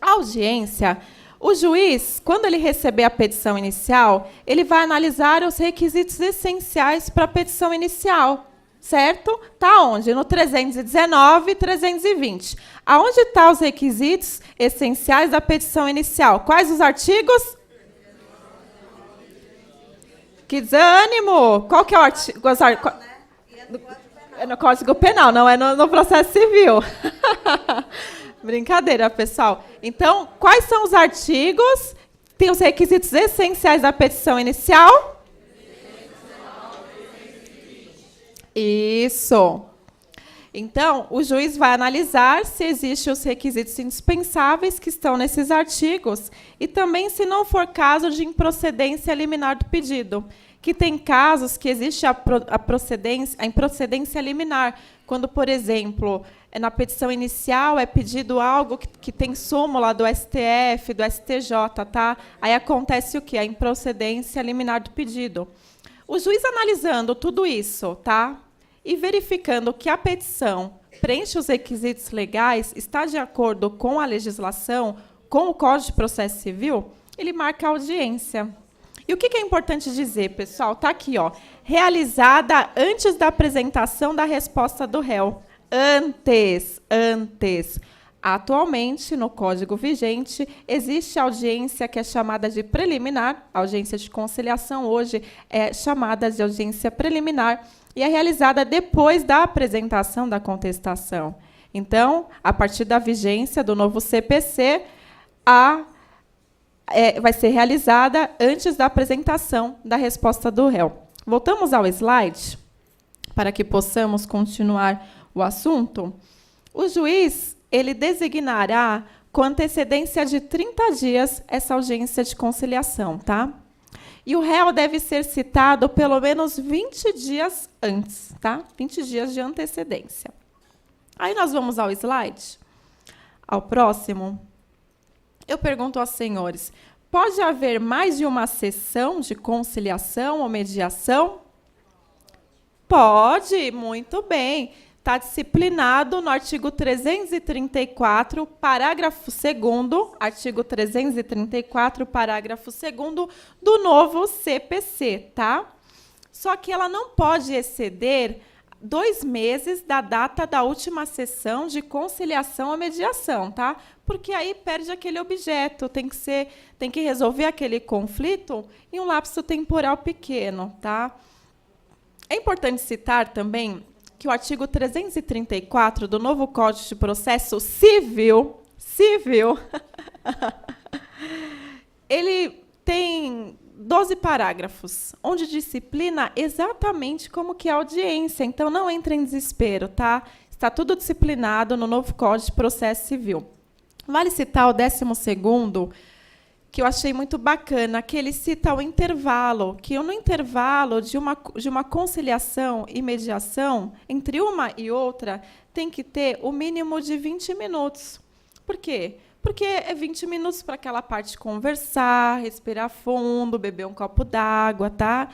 A audiência, o juiz, quando ele receber a petição inicial, ele vai analisar os requisitos essenciais para a petição inicial. Certo? Está onde? No 319 e 320. Aonde estão os requisitos essenciais da petição inicial? Quais os artigos? Que desânimo! Qual que é o artigo? É no Código Penal, não é no processo civil. Brincadeira, pessoal. Então, quais são os artigos? Tem os requisitos essenciais da petição inicial? Isso. Então, o juiz vai analisar se existem os requisitos indispensáveis que estão nesses artigos e também se não for caso de improcedência liminar do pedido, que tem casos que existe a improcedência liminar, quando, por exemplo, na petição inicial é pedido algo que tem súmula do STF, do STJ, tá? Aí acontece o quê? A improcedência liminar do pedido. O juiz analisando tudo isso, tá? E verificando que a petição preenche os requisitos legais, está de acordo com a legislação, com o Código de Processo Civil, ele marca a audiência. E o que é importante dizer, pessoal? Está aqui, ó, realizada antes da apresentação da resposta do réu. Antes. Atualmente, no Código vigente, existe audiência que é chamada de preliminar, a audiência de conciliação hoje é chamada de audiência preliminar, e é realizada depois da apresentação da contestação. Então, a partir da vigência do novo CPC, vai ser realizada antes da apresentação da resposta do réu. Voltamos ao slide, para que possamos continuar o assunto. O juiz ele designará com antecedência de 30 dias essa audiência de conciliação, tá? E o réu deve ser citado pelo menos 20 dias antes, tá? 20 dias de antecedência. Aí nós vamos ao slide, ao próximo. Eu pergunto aos senhores, pode haver mais de uma sessão de conciliação ou mediação? Pode, muito bem. está disciplinado no artigo 334, parágrafo 2º, artigo 334, parágrafo 2º do novo CPC, tá? Só que ela não pode exceder 2 meses da data da última sessão de conciliação ou mediação, tá? Porque aí perde aquele objeto, tem que resolver aquele conflito em um lapso temporal pequeno, tá? É importante citar também que o artigo 334 do novo Código de Processo Civil, ele tem 12 parágrafos, onde disciplina exatamente como que é a audiência. Então, não entre em desespero, tá? Está tudo disciplinado no novo Código de Processo Civil. Vale citar o 12º, que eu achei muito bacana, que ele cita o intervalo, que no intervalo de uma conciliação e mediação, entre uma e outra, tem que ter o mínimo de 20 minutos. Por quê? Porque é 20 minutos para aquela parte conversar, respirar fundo, beber um copo d'água, tá?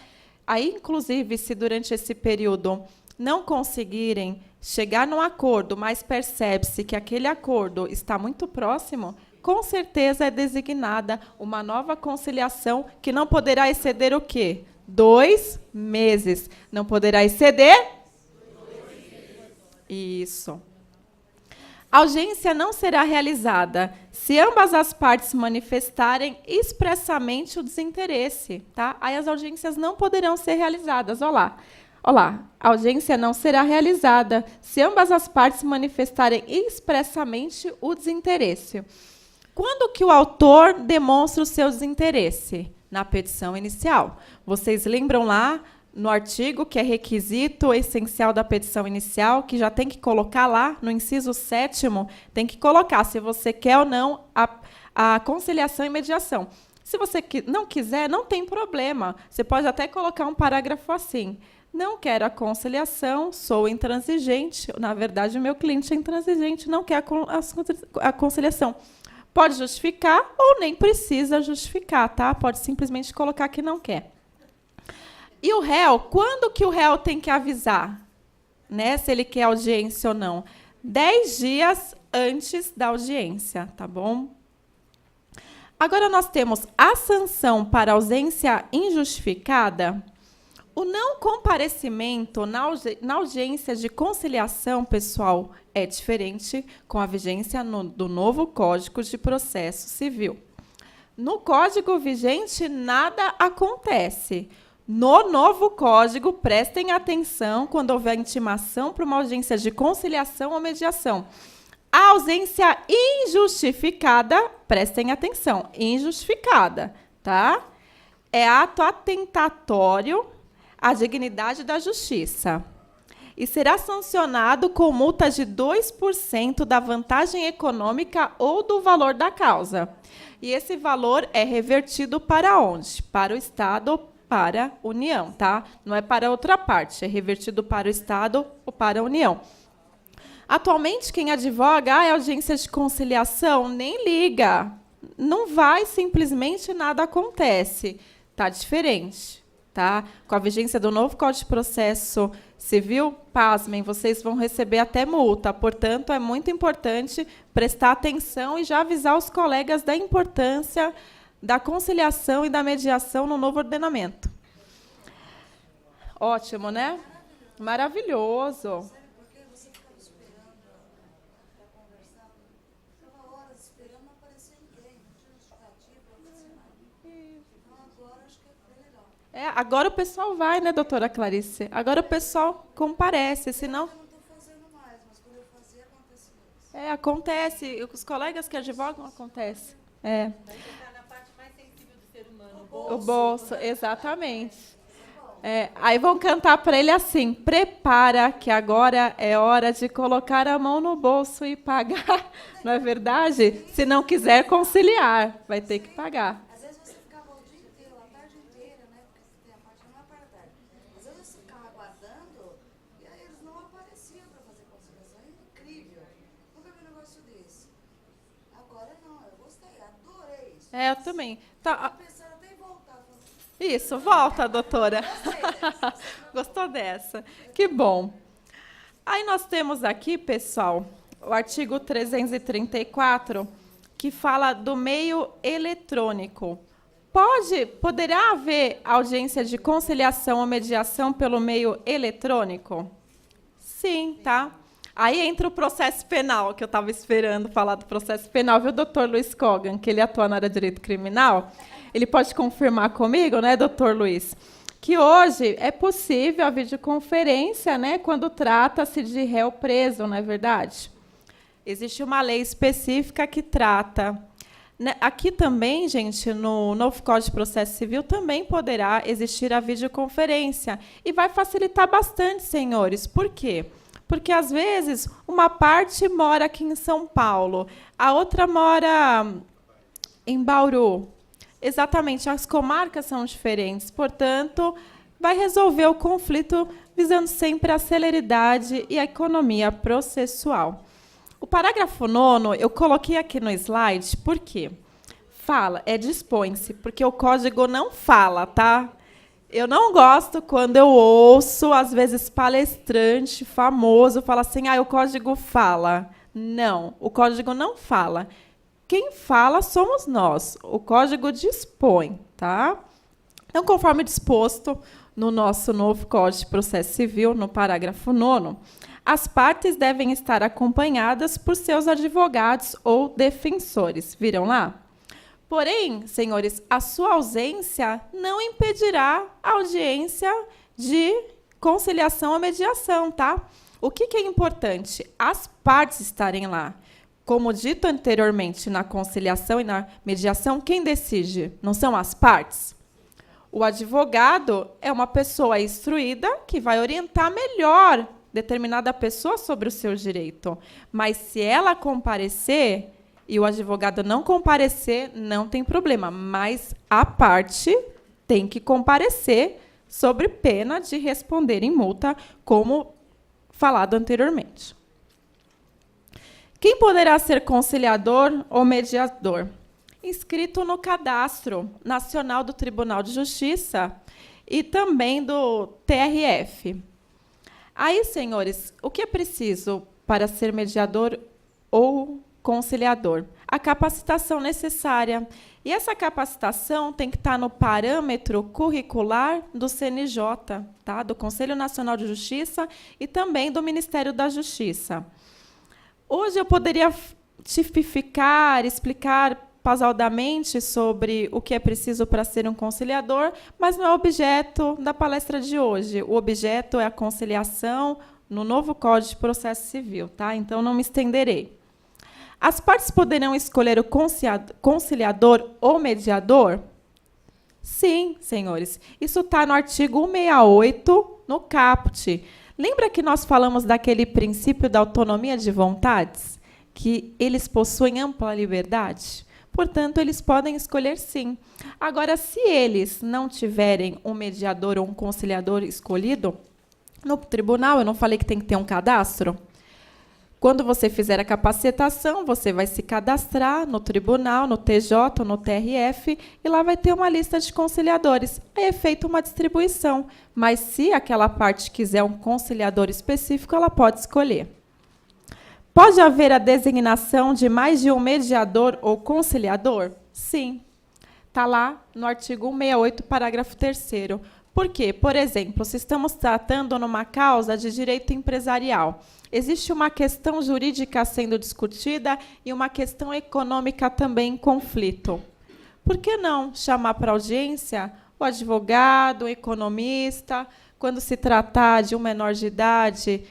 Aí, inclusive, se durante esse período não conseguirem chegar num acordo, mas percebe-se que aquele acordo está muito próximo, com certeza é designada uma nova conciliação que não poderá exceder o quê? 2 meses. Não poderá exceder? 2 meses. Isso. A audiência não será realizada se ambas as partes manifestarem expressamente o desinteresse, tá? Aí as audiências não poderão ser realizadas. Olha lá. A audiência não será realizada se ambas as partes manifestarem expressamente o desinteresse. Quando que o autor demonstra o seu desinteresse? Na petição inicial. Vocês lembram lá no artigo que é requisito essencial da petição inicial, que já tem que colocar lá no inciso 7º, tem que colocar se você quer ou não a conciliação e mediação. Se você não quiser, não tem problema. Você pode até colocar um parágrafo assim: não quero a conciliação, sou intransigente. Na verdade, o meu cliente é intransigente, não quer a conciliação. Pode justificar ou nem precisa justificar, tá? Pode simplesmente colocar que não quer. E o réu, quando que o réu tem que avisar, né, se ele quer audiência ou não? 10 dias antes da audiência, tá bom? Agora nós temos a sanção para ausência injustificada. O não comparecimento na audiência de conciliação, pessoal, é diferente com a vigência do novo Código de Processo Civil. No Código vigente, nada acontece. No novo Código, prestem atenção quando houver intimação para uma audiência de conciliação ou mediação. A ausência injustificada, prestem atenção, injustificada, tá? É ato atentatório à dignidade da justiça e será sancionado com multa de 2% da vantagem econômica ou do valor da causa. E esse valor é revertido para onde? Para o Estado ou para a União, tá? Não é para outra parte, é revertido para o Estado ou para a União. Atualmente, quem advoga, é audiência de conciliação, nem liga. Não vai, simplesmente nada acontece. Está diferente. Tá? Com a vigência do novo Código de Processo Civil, pasmem, vocês vão receber até multa. Portanto, é muito importante prestar atenção e já avisar os colegas da importância da conciliação e da mediação no novo ordenamento. Ótimo, né? Maravilhoso. Agora o pessoal vai, né, doutora Clarice? Agora o pessoal comparece, senão... Eu não estou fazendo mais, mas quando eu fazia, acontecia. Acontece. Os colegas que advogam, acontece. Vai entrar na parte mais sensível do ser humano, O bolso, exatamente. Aí vão cantar para ele assim: prepara, que agora é hora de colocar a mão no bolso e pagar. Não é verdade? Se não quiser conciliar, vai ter que pagar. Às vezes você ficava o dia inteiro, a tarde inteira, né? Porque tem a parte da parte da tarde. Às vezes você ficava aguardando e aí eles não apareciam para fazer conciliação. É incrível. Nunca vi um negócio desse. Agora não, eu gostei, adorei isso. Eu também. Tá. Pensando até em voltar. Isso, volta, doutora. Gostou dessa? Que bom. Aí nós temos aqui, pessoal, o artigo 334, que fala do meio eletrônico. Poderá haver audiência de conciliação ou mediação pelo meio eletrônico? Sim, tá? Aí entra o processo penal, que eu estava esperando falar do processo penal, viu, doutor Luiz Kogan, que ele atua na área de direito criminal. Ele pode confirmar comigo, né, doutor Luiz, que hoje é possível a videoconferência, né, quando trata-se de réu preso, não é verdade? Existe uma lei específica que trata. Aqui também, gente, no novo Código de Processo Civil, também poderá existir a videoconferência. E vai facilitar bastante, senhores. Por quê? Porque, às vezes, uma parte mora aqui em São Paulo, a outra mora em Bauru. Exatamente, as comarcas são diferentes. Portanto, vai resolver o conflito visando sempre a celeridade e a economia processual. O parágrafo 9º, eu coloquei aqui no slide, por quê? Fala, dispõe-se, porque o código não fala, tá? Eu não gosto quando eu ouço, às vezes, palestrante famoso falar assim, o código fala. Não, o código não fala. Quem fala somos nós. O código dispõe, tá? Então, conforme disposto no nosso novo Código de Processo Civil, no parágrafo 9º, as partes devem estar acompanhadas por seus advogados ou defensores. Viram lá? Porém, senhores, a sua ausência não impedirá a audiência de conciliação ou mediação, tá? O que é importante? As partes estarem lá. Como dito anteriormente, na conciliação e na mediação, quem decide? Não são as partes? O advogado é uma pessoa instruída que vai orientar melhor determinada pessoa sobre o seu direito. Mas, se ela comparecer e o advogado não comparecer, não tem problema. Mas a parte tem que comparecer sob pena de responder em multa, como falado anteriormente. Quem poderá ser conciliador ou mediador? Inscrito no Cadastro Nacional do Tribunal de Justiça e também do TRF. Aí, senhores, o que é preciso para ser mediador ou conciliador? A capacitação necessária. E essa capacitação tem que estar no parâmetro curricular do CNJ, tá? Do Conselho Nacional de Justiça e também do Ministério da Justiça. Hoje eu poderia tipificar, explicar pausaldamente sobre o que é preciso para ser um conciliador, mas não é o objeto da palestra de hoje. O objeto é a conciliação no novo Código de Processo Civil, tá? Então, não me estenderei. As partes poderão escolher o conciliador ou mediador? Sim, senhores. Isso está no artigo 168, no caput. Lembra que nós falamos daquele princípio da autonomia de vontades? Que eles possuem ampla liberdade? Portanto, eles podem escolher sim. Agora, se eles não tiverem um mediador ou um conciliador escolhido, no tribunal, eu não falei que tem que ter um cadastro? Quando você fizer a capacitação, você vai se cadastrar no tribunal, no TJ, no TRF, e lá vai ter uma lista de conciliadores. Aí é feita uma distribuição, mas se aquela parte quiser um conciliador específico, ela pode escolher. Pode haver a designação de mais de um mediador ou conciliador? Sim. Está lá no artigo 168, parágrafo 3º. Por quê? Por exemplo, se estamos tratando numa causa de direito empresarial, existe uma questão jurídica sendo discutida e uma questão econômica também em conflito. Por que não chamar para audiência o advogado, o economista, quando se tratar de um menor de idade,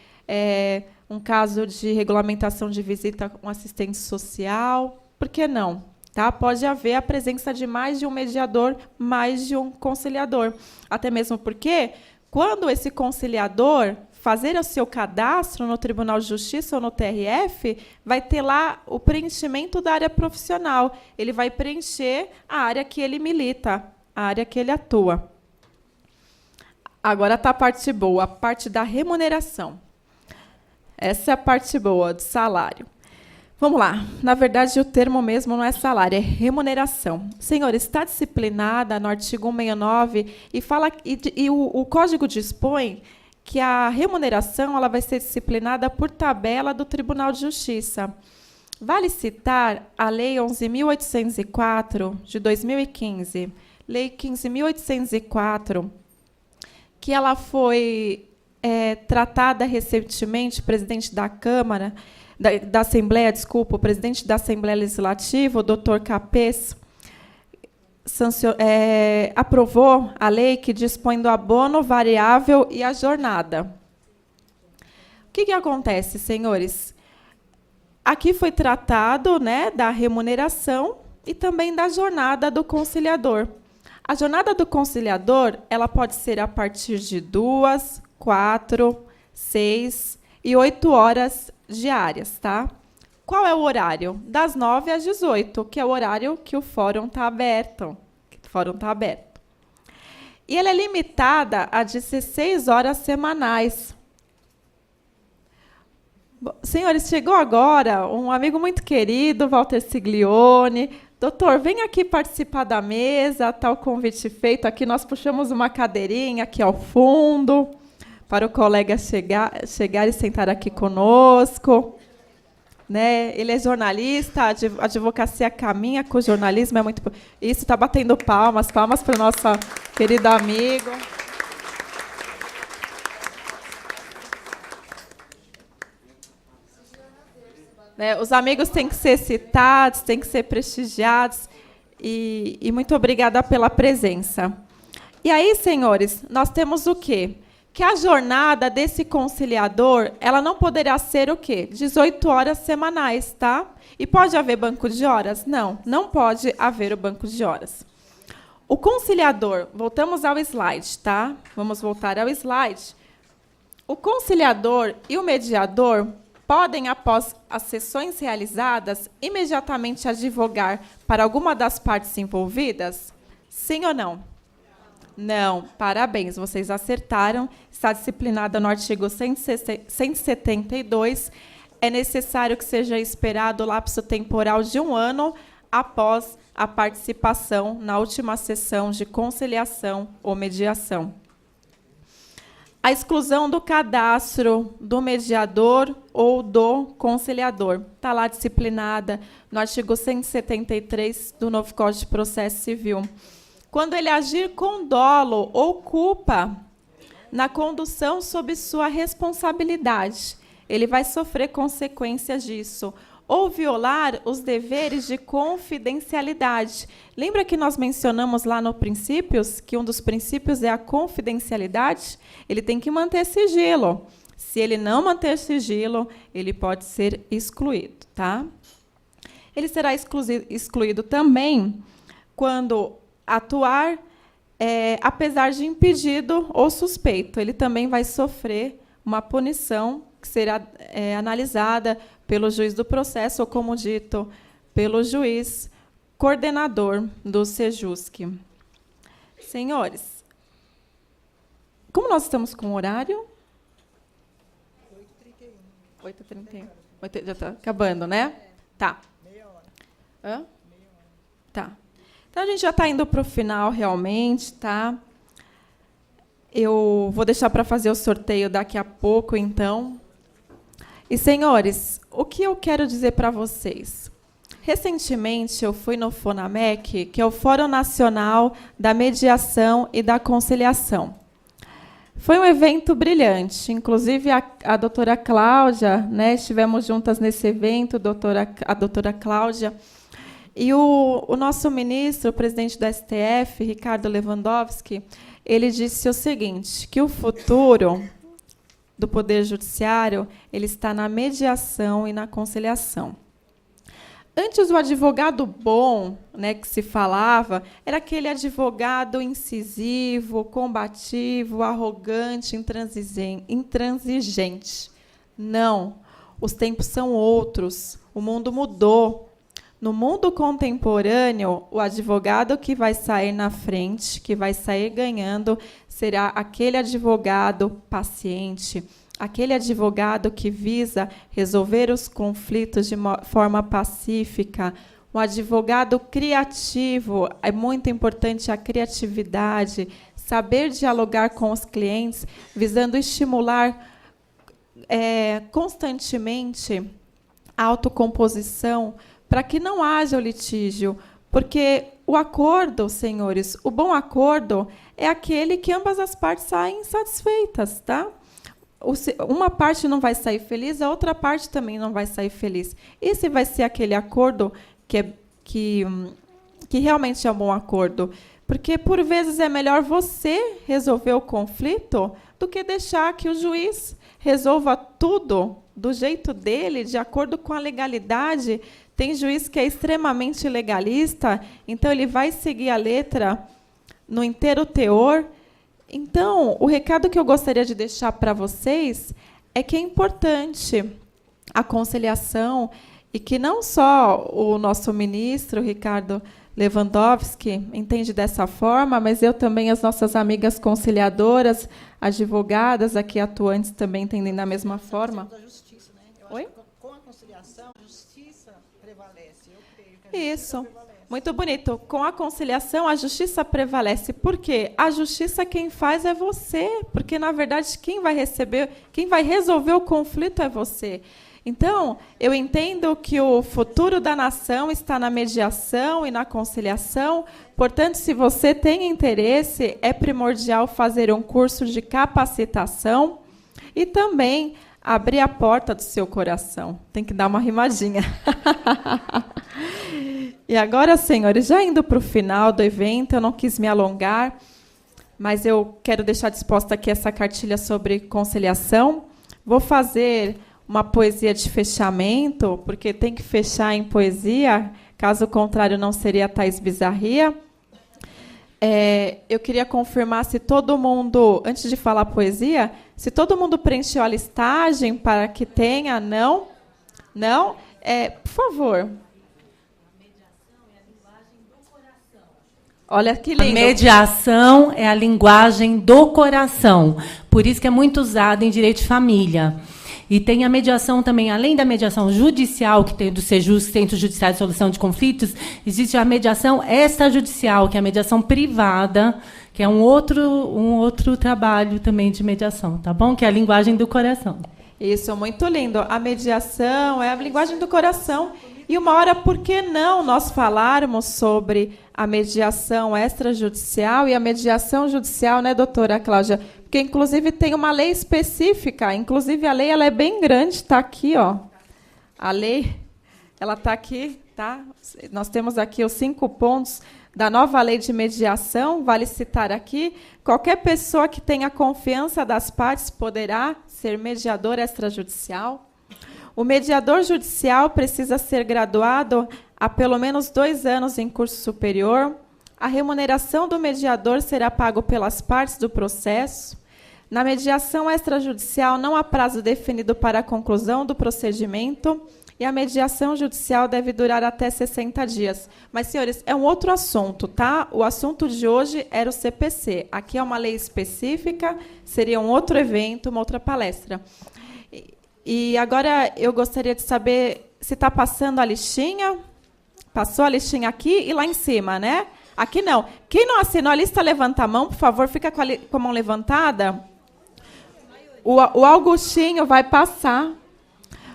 um caso de regulamentação de visita com assistente social? Por que não? Tá? Pode haver a presença de mais de um mediador, mais de um conciliador. Até mesmo porque, quando esse conciliador fazer o seu cadastro no Tribunal de Justiça ou no TRF, vai ter lá o preenchimento da área profissional. Ele vai preencher a área que ele milita, a área que ele atua. Agora está a parte boa, a parte da remuneração. Essa é a parte boa do salário. Vamos lá. Na verdade, o termo mesmo não é salário, é remuneração. Senhor, está disciplinada no artigo 169 e fala o Código dispõe que a remuneração ela vai ser disciplinada por tabela do Tribunal de Justiça. Vale citar a Lei 11.804, de 2015, Lei 15.804, que ela foi tratada recentemente, presidente da Câmara, da Assembleia, desculpa, o presidente da Assembleia Legislativa, o doutor Capês, aprovou a lei que dispõe do abono variável e a jornada. O que acontece, senhores? Aqui foi tratado, né, da remuneração e também da jornada do conciliador. A jornada do conciliador ela pode ser a partir de 2, 4, 6 e 8 horas diárias, tá? Qual é o horário? Das 9 às 18, que é o horário que o fórum está aberto. E ela é limitada a 16 horas semanais. Bom, senhores, chegou agora um amigo muito querido, Walter Siglione. Doutor, vem aqui participar da mesa, está o convite feito. Aqui nós puxamos uma cadeirinha aqui ao fundo, para o colega chegar e sentar aqui conosco. Né? Ele é jornalista, a advocacia caminha com o jornalismo. É muito... Isso, está batendo palmas para o nosso querido amigo. Né? Os amigos têm que ser citados, têm que ser prestigiados. E muito obrigada pela presença. E aí, senhores, nós temos o quê? Que a jornada desse conciliador, ela não poderá ser o quê? 18 horas semanais, tá? E pode haver banco de horas? Não, não pode haver o banco de horas. O conciliador, voltamos ao slide, tá? Vamos voltar ao slide. O conciliador e o mediador podem, após as sessões realizadas, imediatamente advogar para alguma das partes envolvidas? Sim ou não? Não, parabéns, vocês acertaram. Está disciplinada no artigo 172. É necessário que seja esperado o lapso temporal de 1 ano após a participação na última sessão de conciliação ou mediação. A exclusão do cadastro do mediador ou do conciliador. Está lá disciplinada no artigo 173 do novo Código de Processo Civil. Quando ele agir com dolo ou culpa na condução sob sua responsabilidade, ele vai sofrer consequências disso. Ou violar os deveres de confidencialidade. Lembra que nós mencionamos lá no princípios, que um dos princípios é a confidencialidade? Ele tem que manter sigilo. Se ele não manter sigilo, ele pode ser excluído, tá? Ele será excluído também quando atuar, apesar de impedido ou suspeito. Ele também vai sofrer uma punição que será analisada pelo juiz do processo, ou, como dito, pelo juiz coordenador do SEJUSC. Senhores, como nós estamos com o horário? 8h31. 8h31. Já está acabando, né? Tá. Meia hora. Hã? Tá. Então, a gente já está indo para o final, realmente, tá? Eu vou deixar para fazer o sorteio daqui a pouco, então. E, senhores, o que eu quero dizer para vocês? Recentemente, eu fui no FONAMEC, que é o Fórum Nacional da Mediação e da Conciliação. Foi um evento brilhante. Inclusive, a doutora Cláudia, né, estivemos juntas nesse evento, a doutora Cláudia. E o nosso ministro, o presidente do STF, Ricardo Lewandowski, ele disse o seguinte, que o futuro do Poder Judiciário ele está na mediação e na conciliação. Antes, o advogado bom, né, que se falava, era aquele advogado incisivo, combativo, arrogante, intransigente. Não, os tempos são outros, o mundo mudou. No mundo contemporâneo, o advogado que vai sair na frente, que vai sair ganhando, será aquele advogado paciente, aquele advogado que visa resolver os conflitos de forma pacífica, um um advogado criativo. É muito importante a criatividade, saber dialogar com os clientes, visando estimular constantemente a autocomposição, para que não haja o litígio. Porque o acordo, senhores, o bom acordo é aquele que ambas as partes saem satisfeitas, tá? Uma parte não vai sair feliz, a outra parte também não vai sair feliz. Esse vai ser aquele acordo que realmente é um bom acordo. Porque, por vezes, é melhor você resolver o conflito do que deixar que o juiz resolva tudo do jeito dele, de acordo com a legalidade. Tem juiz que é extremamente legalista, então ele vai seguir a letra no inteiro teor. Então, o recado que eu gostaria de deixar para vocês é que é importante a conciliação e que não só o nosso ministro, Ricardo Lewandowski, entende dessa forma, mas eu também, as nossas amigas conciliadoras, advogadas aqui atuantes também entendem da mesma forma. Da justiça, né? Eu Oi? acho que com a conciliação, a justiça prevalece. Eu creio que a Isso. justiça prevalece. Muito bonito. Com a conciliação, a justiça prevalece. Por quê? A justiça quem faz é você. Porque, na verdade, quem vai resolver o conflito é você. Então, eu entendo que o futuro da nação está na mediação e na conciliação. Portanto, se você tem interesse, é primordial fazer um curso de capacitação e também abrir a porta do seu coração. Tem que dar uma rimadinha. E agora, senhores, já indo para o final do evento, eu não quis me alongar, mas eu quero deixar disposta aqui essa cartilha sobre conciliação. Vou fazer uma poesia de fechamento, porque tem que fechar em poesia, caso contrário não seria Thaís Bizarria. Eu queria confirmar se todo mundo, antes de falar poesia, se todo mundo preencheu a listagem para que tenha, não? Não? Por favor. Olha que lindo. A mediação é a linguagem do coração. Por isso que é muito usada em direito de família. E tem a mediação também, além da mediação judicial, que tem do SEJUS, Centro Judiciário de Solução de Conflitos, existe a mediação extrajudicial, que é a mediação privada, que é um outro trabalho também de mediação, tá bom? Que é a linguagem do coração. Isso, muito lindo. A mediação é a linguagem do coração. E uma hora, por que não nós falarmos sobre a mediação extrajudicial e a mediação judicial, né, doutora Cláudia? Porque, inclusive, tem uma lei específica. Inclusive, a lei ela é bem grande, está aqui, ó. A lei, ela está aqui, tá? Nós temos aqui os 5 pontos da nova lei de mediação. Vale citar aqui: qualquer pessoa que tenha confiança das partes poderá ser mediador extrajudicial. O mediador judicial precisa ser graduado há pelo menos 2 anos em curso superior. A remuneração do mediador será pago pelas partes do processo. Na mediação extrajudicial, não há prazo definido para a conclusão do procedimento e a mediação judicial deve durar até 60 dias. Mas, senhores, é um outro assunto, tá? O assunto de hoje era o CPC. Aqui é uma lei específica, seria um outro evento, uma outra palestra. E agora eu gostaria de saber se está passando a listinha. Passou a listinha aqui e lá em cima, né? Aqui não. Quem não assinou a lista, levanta a mão, por favor, fica com a mão levantada. O Augustinho vai passar.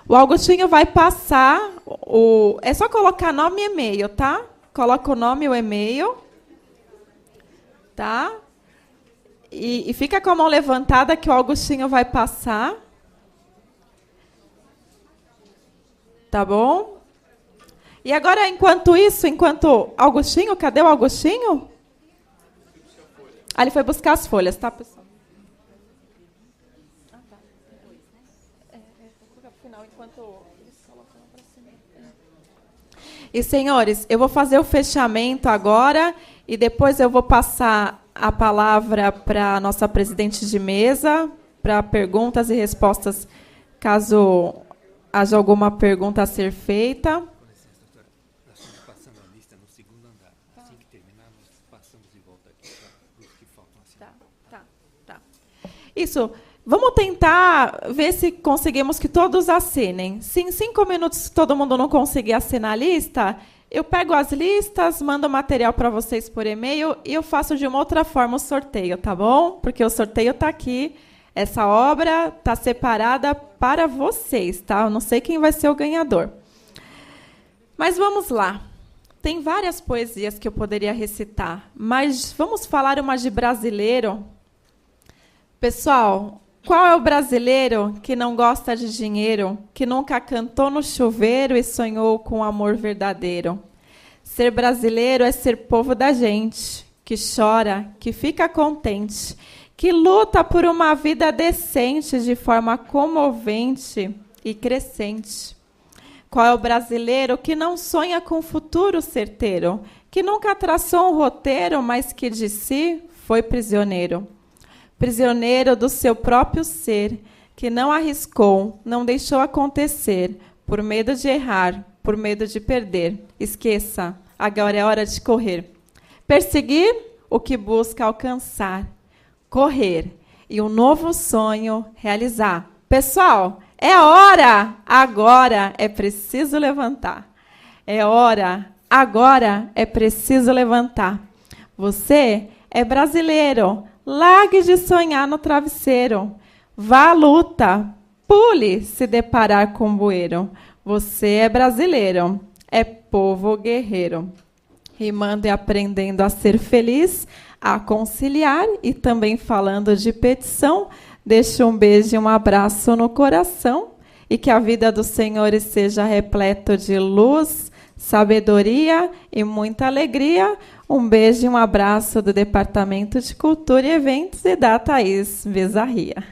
O Augustinho vai passar. É só colocar nome e e-mail, tá? Coloca o nome e o e-mail. Tá? E fica com a mão levantada que o Augustinho vai passar. Tá bom? E agora, enquanto isso, Augustinho, cadê o Augustinho? Ele foi buscar as folhas, tá, pessoal? E, senhores, eu vou fazer o fechamento agora e depois eu vou passar a palavra para a nossa presidente de mesa, para perguntas e respostas, caso haja alguma pergunta a ser feita. Com licença, doutora. Nós estamos passando a lista no 2º andar. Assim que terminar, nós passamos de volta aqui para os que faltam assinar. Tá. Isso. Vamos tentar ver se conseguimos que todos assinem. Se em 5 minutos todo mundo não conseguir assinar a lista, eu pego as listas, mando o material para vocês por e-mail e eu faço de uma outra forma o sorteio, tá bom? Porque o sorteio está aqui. Essa obra está separada para vocês, tá? Eu não sei quem vai ser o ganhador. Mas vamos lá. Tem várias poesias que eu poderia recitar, mas vamos falar uma de brasileiro. Pessoal, qual é o brasileiro que não gosta de dinheiro, que nunca cantou no chuveiro e sonhou com amor verdadeiro? Ser brasileiro é ser povo da gente, que chora, que fica contente, que luta por uma vida decente de forma comovente e crescente. Qual é o brasileiro que não sonha com futuro certeiro, que nunca traçou um roteiro, mas que de si foi prisioneiro? Prisioneiro do seu próprio ser, que não arriscou, não deixou acontecer, por medo de errar, por medo de perder. Esqueça, agora é hora de correr. Perseguir o que busca alcançar. Correr e um novo sonho realizar. Pessoal, é hora! Agora é preciso levantar. É hora, agora é preciso levantar. Você é brasileiro. Largue de sonhar no travesseiro. Vá à luta. Pule se deparar com bueiro. Você é brasileiro. É povo guerreiro. Rimando e aprendendo a ser feliz, a conciliar e também falando de petição, deixo um beijo e um abraço no coração e que a vida dos senhores seja repleto de luz, sabedoria e muita alegria. Um beijo e um abraço do Departamento de Cultura e Eventos e da Thaís Bizarria.